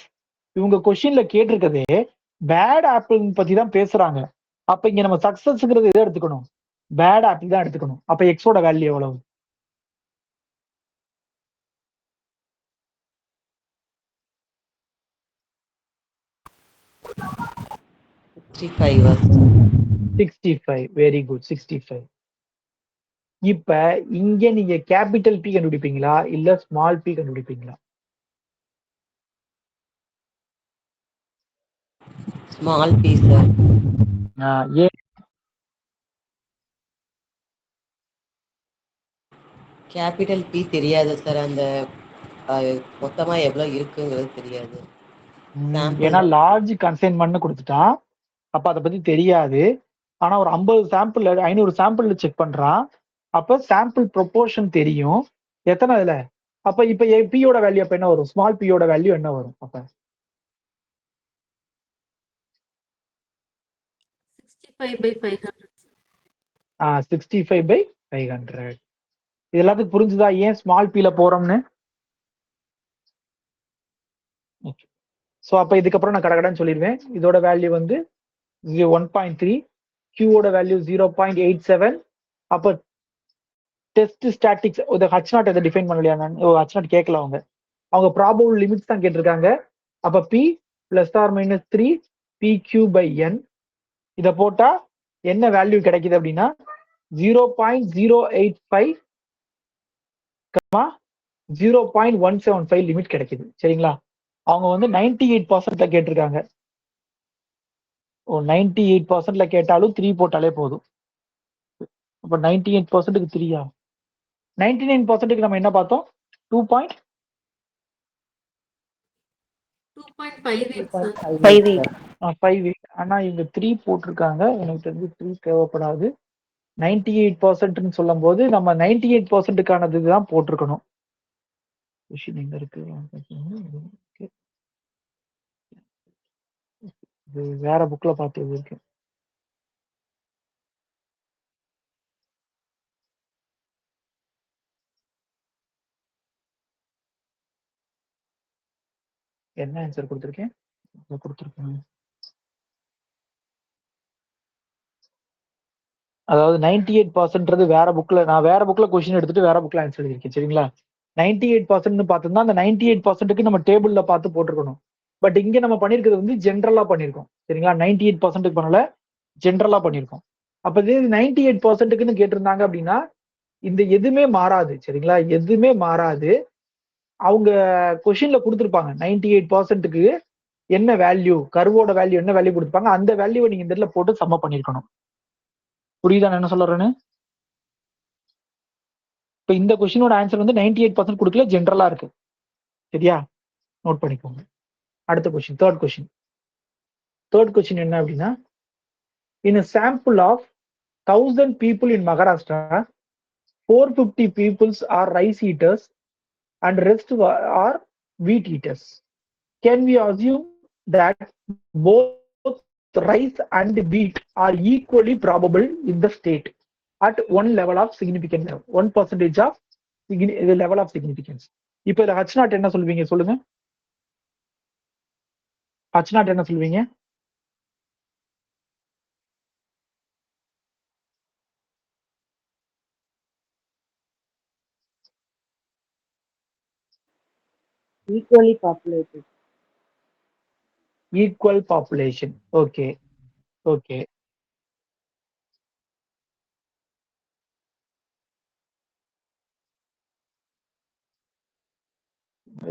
இவங்க கொஸ்டின்ல கேட்டிருக்கதே பேட் ஆப்பிள் பத்தி தான் பேசுறாங்க. அப்ப இங்க நம்ம சக்சஸ்ங்கிறது எதை எடுத்துக்கணும்? பேட் ஆப்பிள் தான் எடுத்துக்கணும். அப்ப எக்ஸோட வேல்யூ எவ்வளவு? 65. Very good, 65. இப்ப இங்க நீங்க கேபிட்டல் பி கண்டுபிடிப்பீங்களா இல்ல ஸ்மால் பி கண்டுபிடிப்பீங்களா?
Small p sir.
ஏன்?
கேபிட்டல் பி தெரியாது சார். அந்த மொத்தமா எவ்வளவு இருக்குங்கிறது தெரியாது.
ஏன்னா லார்ஜ் கன்சைன்மெண்ட் கொடுத்துட்டான், அப்ப அதை பத்தி தெரியாது. ஆனா ஒரு 50 சாம்பிள் 500 சாம்பிள் செக் பண்றான், அப்ப சாம்பிள் ப்ரொபோர்ஷன் தெரியும். எத்தனை இதுல? அப்ப இப்ப பியோட வேல்யூ அப்ப என்ன வரும்? ஸ்மால் பியோட வேல்யூ என்ன வரும்? அப்ப
65/500.
65/500. இது எல்லாத்துக்கும் புரிஞ்சுதா ஏன் ஸ்மால் பீல போறோம்னு? ஸோ அப்ப இதுக்கப்புறம் நான் கடகடன்னு சொல்லிடுவேன். இதோட வேல்யூ வந்து 1.3, கியூவோட வேல்யூ 0.87. அப்ப டெஸ்ட் ஸ்டாட்டிக்ஸ் ஹச் நாட் எதை டிஃபைன் பண்ணலையா? நான் ஹச் நாட் கேட்கல. அவங்க ப்ராபபிள் லிமிட்ஸ் தான் கேட்டிருக்காங்க. அப்ப பி +or-3 PQ/n இதை போட்டா என்ன வேல்யூ கிடைக்குது அப்படின்னா 0.085 0.175 லிமிட் கிடைக்குது. சரிங்களா? அவங்க வந்து 98% கேட்டிருக்காங்க. 98% கேட்டாலும் 3 போட்டாலே போதும். அப்ப 98%க்கு 3யா? 99%க்கு நம்ம என்ன பார்த்தோம்?
2.58 sir.
5. ஆனா இவங்க 3 போட்டிருக்காங்க. எனக்கு தெரிஞ்சு 3 தேவைப்படாது. 98%ன்னு சொல்லும் போது நம்ம 98%க்கானது தான் போட்டிருக்கணும். கொஷின் எங்க இருக்கு? இது வேற புக்ல பார்த்து இருக்கு. என்ன ஆன்சர் கொடுத்துருக்கேன்? அதாவது 98% வேற புக்ல, நான் வேற புக்ல கொஸ்டின் எடுத்துட்டு வேற புக்ல ஆன்சர் எழுதிருக்கேன். சரிங்களா? 98% பார்த்திருந்தா அந்த 98%க்கு நம்ம டேபிள்ல பார்த்து போட்டிருக்கணும். பட் இங்க நம்ம பண்ணிருக்கிறது வந்து ஜென்ரலா பண்ணிருக்கோம். சரிங்களா? 98% பண்ணல, ஜென்ரலா பண்ணிருக்கோம். அப்ப இது 98%க்குன்னு கேட்டிருந்தாங்க அப்படின்னா இந்த எதுவுமே மாறாது. சரிங்களா? எதுவுமே மாறாது. அவங்க கொஸ்டின்ல கொடுத்துருப்பாங்க 98%க்கு என்ன வேல்யூ, கர்வோட வேல்யூ என்ன வேல்யூ கொடுத்துருப்பாங்க, அந்த வேல்யூவை நீங்க இந்த இடத்துல போட்டு சம்ம பண்ணிருக்கணும். புரியுதா நான் என்ன சொல்றேன்னு? இப்ப இந்த கொஸ்டினோட ஆன்சர் வந்து 98% கொடுக்கல, ஜென்ரலா இருக்கு. சரியா? நோட் பண்ணிக்கோங்க. அடுத்த கொஸ்டின், தேர்ட் கொஸ்டின் என்ன அப்படின்னா, in a sample of 1000 people in Maharashtra, 450 peoples are rice eaters and rest are wheat eaters. Can we assume that both rice and wheat are equally probable in the state at one level of significance, 1% of level of significance? இப்ப இதுல H not என்ன சொல்வீங்க சொல்லுங்க? H not என்ன சொல்வீங்க?
Equally populated.
Equal population. Okay.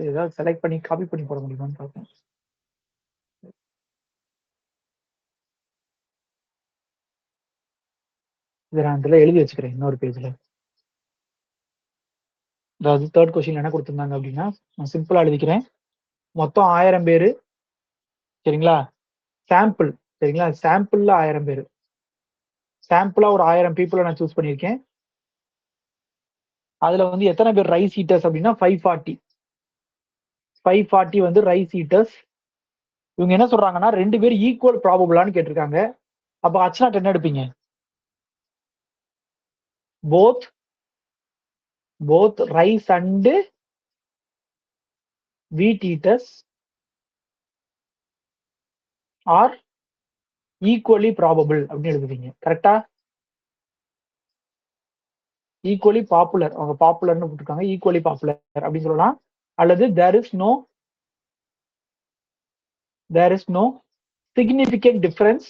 ஏதாவது select பண்ணி copy பண்ணி போட முடியுமான்னு பார்ப்பேன். இதை நான் இதுல எழுதி வச்சுக்கிறேன் இன்னொரு பேஜ்ல. அதாவது தேர்ட் கொஸ்டின் என்ன கொடுத்திருந்தாங்க அப்படின்னா, நான் சிம்பிளா எழுதிக்கிறேன். மொத்தம் 1000 பேரு. சரிங்களா? சாம்பிள். சரிங்களா? சாம்பிள்ல 1000 பேரு. சாம்பிளா ஒரு 1000 பீப்புளை நான் சூஸ் பண்ணியிருக்கேன். அதுல வந்து எத்தனை பேர் ரைஸ் ஈட்டர்ஸ் அப்படின்னா 540 வந்து ரைஸ் ஈட்டர்ஸ். இவங்க என்ன சொல்றாங்கன்னா 2 பேர் ஈக்குவல் ப்ராபபிளான்னு கேட்டிருக்காங்க. அப்ப ஹச் நாட் என்ன எடுப்பீங்க? both rice and wheat eaters are equally probable அப்படின்னு எழுதுவீங்க. கரெக்டா? ஈக்குவலி பாப்புலர், அவங்க பாப்புலர்னு போட்டிருக்காங்க, ஈக்குவலி பாப்புலர் அப்படின்னு சொல்லலாம். அல்லது there is no significant difference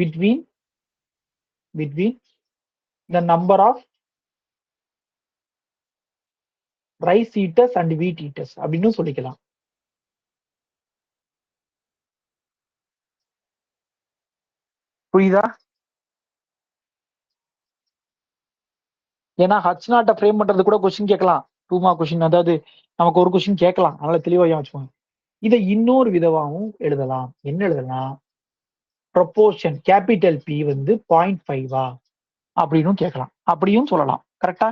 between the number of rice eaters and wheat eaters அப்படின்னு சொல்லிக்கலாம். புரியுதா? ஏன்னா ஹச் நாட்டை ஃப்ரேம் பண்றது கூட கொஸ்டின் கேட்கலாம். 2 மார்க் கொஸ்டின், அதாவது நமக்கு ஒரு கொஸ்டின் கேட்கலாம். அதனால தெளிவா வச்சுக்கோங்க. இதை இன்னொரு விதமாகவும் எழுதலாம். என்ன எழுதலாம்? ப்ரொபோர்ஷன் கேபிட்டல் பி வந்து 0.5 அப்படின்னு கேட்கலாம். அப்படியும் சொல்லலாம். கரெக்டா?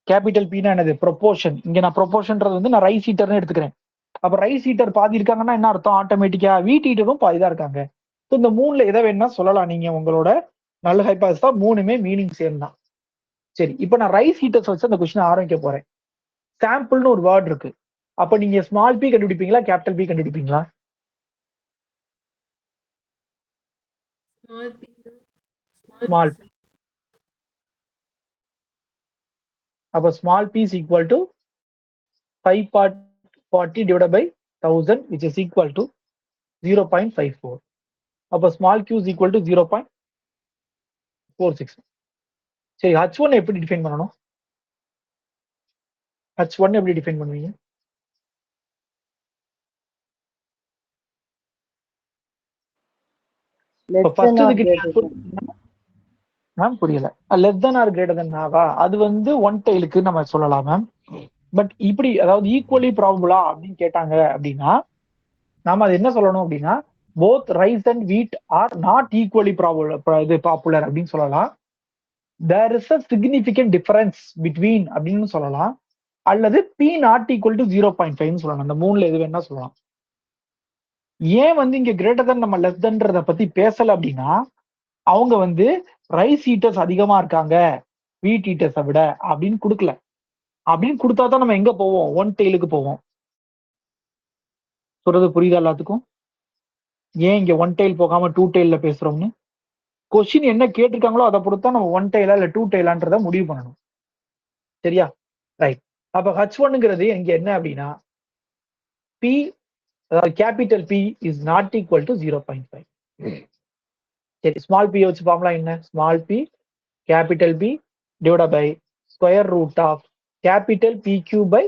கேபிட்டல் பின்னா என்னது? ப்ரொபோர்ஷன். இங்க நான் ப்ரொபோர்ஷன்றது வந்து நான் ரைஸ் ஹீட்டர்னு எடுத்துக்கிறேன். அப்ப ரைஸ் ஹீட்டர் பாதி இருக்காங்கன்னா என்ன அர்த்தம்? ஆட்டோமேட்டிக்கா வீட் ஹீட்டரும் பாதி தான் இருக்காங்க. ஸோ இந்த மூணுல எதை வேணா சொல்லலாம் நீங்க. உங்களோட நல்ல ஹைபாஸ் தான், மூணுமே மீனிங் சேம் தான். சரி, இப்போ நான் ரைஸ் ஹீட்டர்ஸ் வச்சு அந்த கொஸ்டின் ஆரம்பிக்க போறேன். சாம்பிள்னு ஒரு வேர்ட் இருக்கு. அப்ப நீங்க ஸ்மால் பி கண்டுபிடிப்பீங்களா, கேபிட்டல் பி கண்டுபிடிப்பீங்களா? ஸ்மால். அப்ப small p is equal to 540 divided by 1000 which is equal to 0.54. அப்ப small q is equal to 0.46. சரி, h1 எப்படி டிஃபைன் பண்ணணும்? h1 எப்படி டிஃபைன் பண்ணுவீங்க?
less
ஃபர்ஸ்ட்
than or
இதுக்கு
greater than.
மேம் புரியல. Less than or greater than ஆவா? அது வந்து ஒன் டெய்லுக்கு நம்ம சொல்லலாம் மேம். பட் இப்படி அதாவது ஈக்குவலி ப்ராபபிளா அப்படின்னு கேட்டாங்க அப்படின்னா நாம அது என்ன சொல்லணும் அப்படின்னா both rice and wheat are not equally probable இது பாப்புலர் அப்படின்னு சொல்லலாம். There is a significant difference between அப்படின்னு சொல்லலாம். அல்லது பி நாட் ஈக்குவல் டு 0.5 சொல்லலாம். அந்த மூணுல எது வேணா சொல்லலாம். ஏன் வந்து இங்க கிரேட்டர் தென் நம்ம லெஸ் தென்றத பத்தி பேசல அப்படின்னா அவங்க வந்து ரைஸ் ஹீட்டர்ஸ் அதிகமா இருக்காங்க வீட் ஹீட்டர்ஸை விட அப்படின்னு கொடுக்கல. அப்படின்னு கொடுத்தா தான் நம்ம எங்க போவோம்? ஒன் டெய்லுக்கு போவோம். சொல்றது புரியுதா எல்லாத்துக்கும்? ஏன் இங்க ஒன் டெய்ல் போகாம டூ டெய்ல பேசுறோம்னு கொஸ்டின் என்ன கேட்டிருக்காங்களோ அதை பொறுத்தா நம்ம ஒன் டெய்லா இல்ல டூ டெய்லான்றத முடிவு பண்ணணும். சரியா? ரைட். அப்ப H1ங்கிறது இங்க என்ன அப்படின்னா பி, அதாவது capital p is not equal to 0.5. சரி, ஸ்மால் பி வச்சு ஃபார்முலா என்ன? Small p capital p divide by square root of capital p q by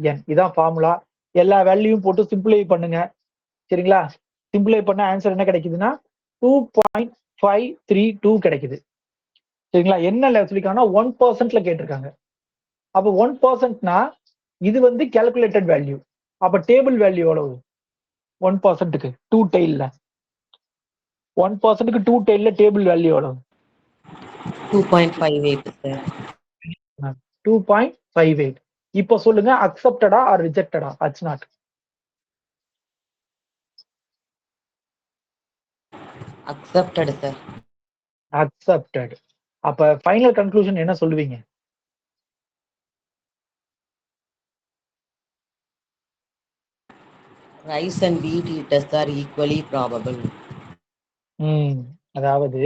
n. இதான் ஃபார்முலா. எல்லா வேல்யூயும் போட்டு சிம்பிளை பண்ணுங்க. சரிங்களா? சிம்பிளை பண்ண ஆன்சர் என்ன கிடைக்குதுன்னா 2.532 கிடைக்குது. சரிங்களா? என்ன சொல்லிருக்காங்கன்னா 1% கேட்டிருக்காங்க. அப்போ 1%னா இது வந்து கால்குலேட்டட் வேல்யூ. அப்ப டேபிள் வேல்யூ எவ்வளவு? 1%க்கு டூ டெய்ல 1%க்கு டூ டெய்ல டேபிள் வேல்யூ எவ்வளவு?
2.58 சார்.
2.58. இப்போ சொல்லுங்க, அக்செப்டடா ஆர் ரிஜெக்டடா? H0
accepted sir.
அக்செப்டட். அப்ப ஃபைனல் கன்க்ளூஷன் என்ன சொல்லுவீங்க?
Rice and wheat eaters are equally probable.
அதாவது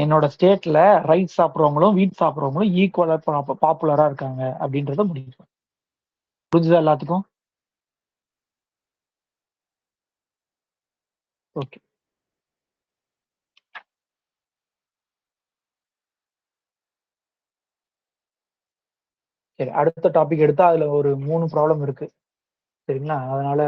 என்னோட ஸ்டேட்ல ரைஸ் சாப்பிட்றவங்களும் வீட் சாப்பிட்றவங்களும் ஈக்குவலா பாப்புலரா இருக்காங்க அப்படின்றத முடிவு. புரிஞ்சுதா எல்லாத்துக்கும்? ஓகே. சரி, அடுத்த டாபிக் எடுத்தா அதுல ஒரு 3 ப்ராப்ளம் இருக்கு. சரிங்களா? அதனால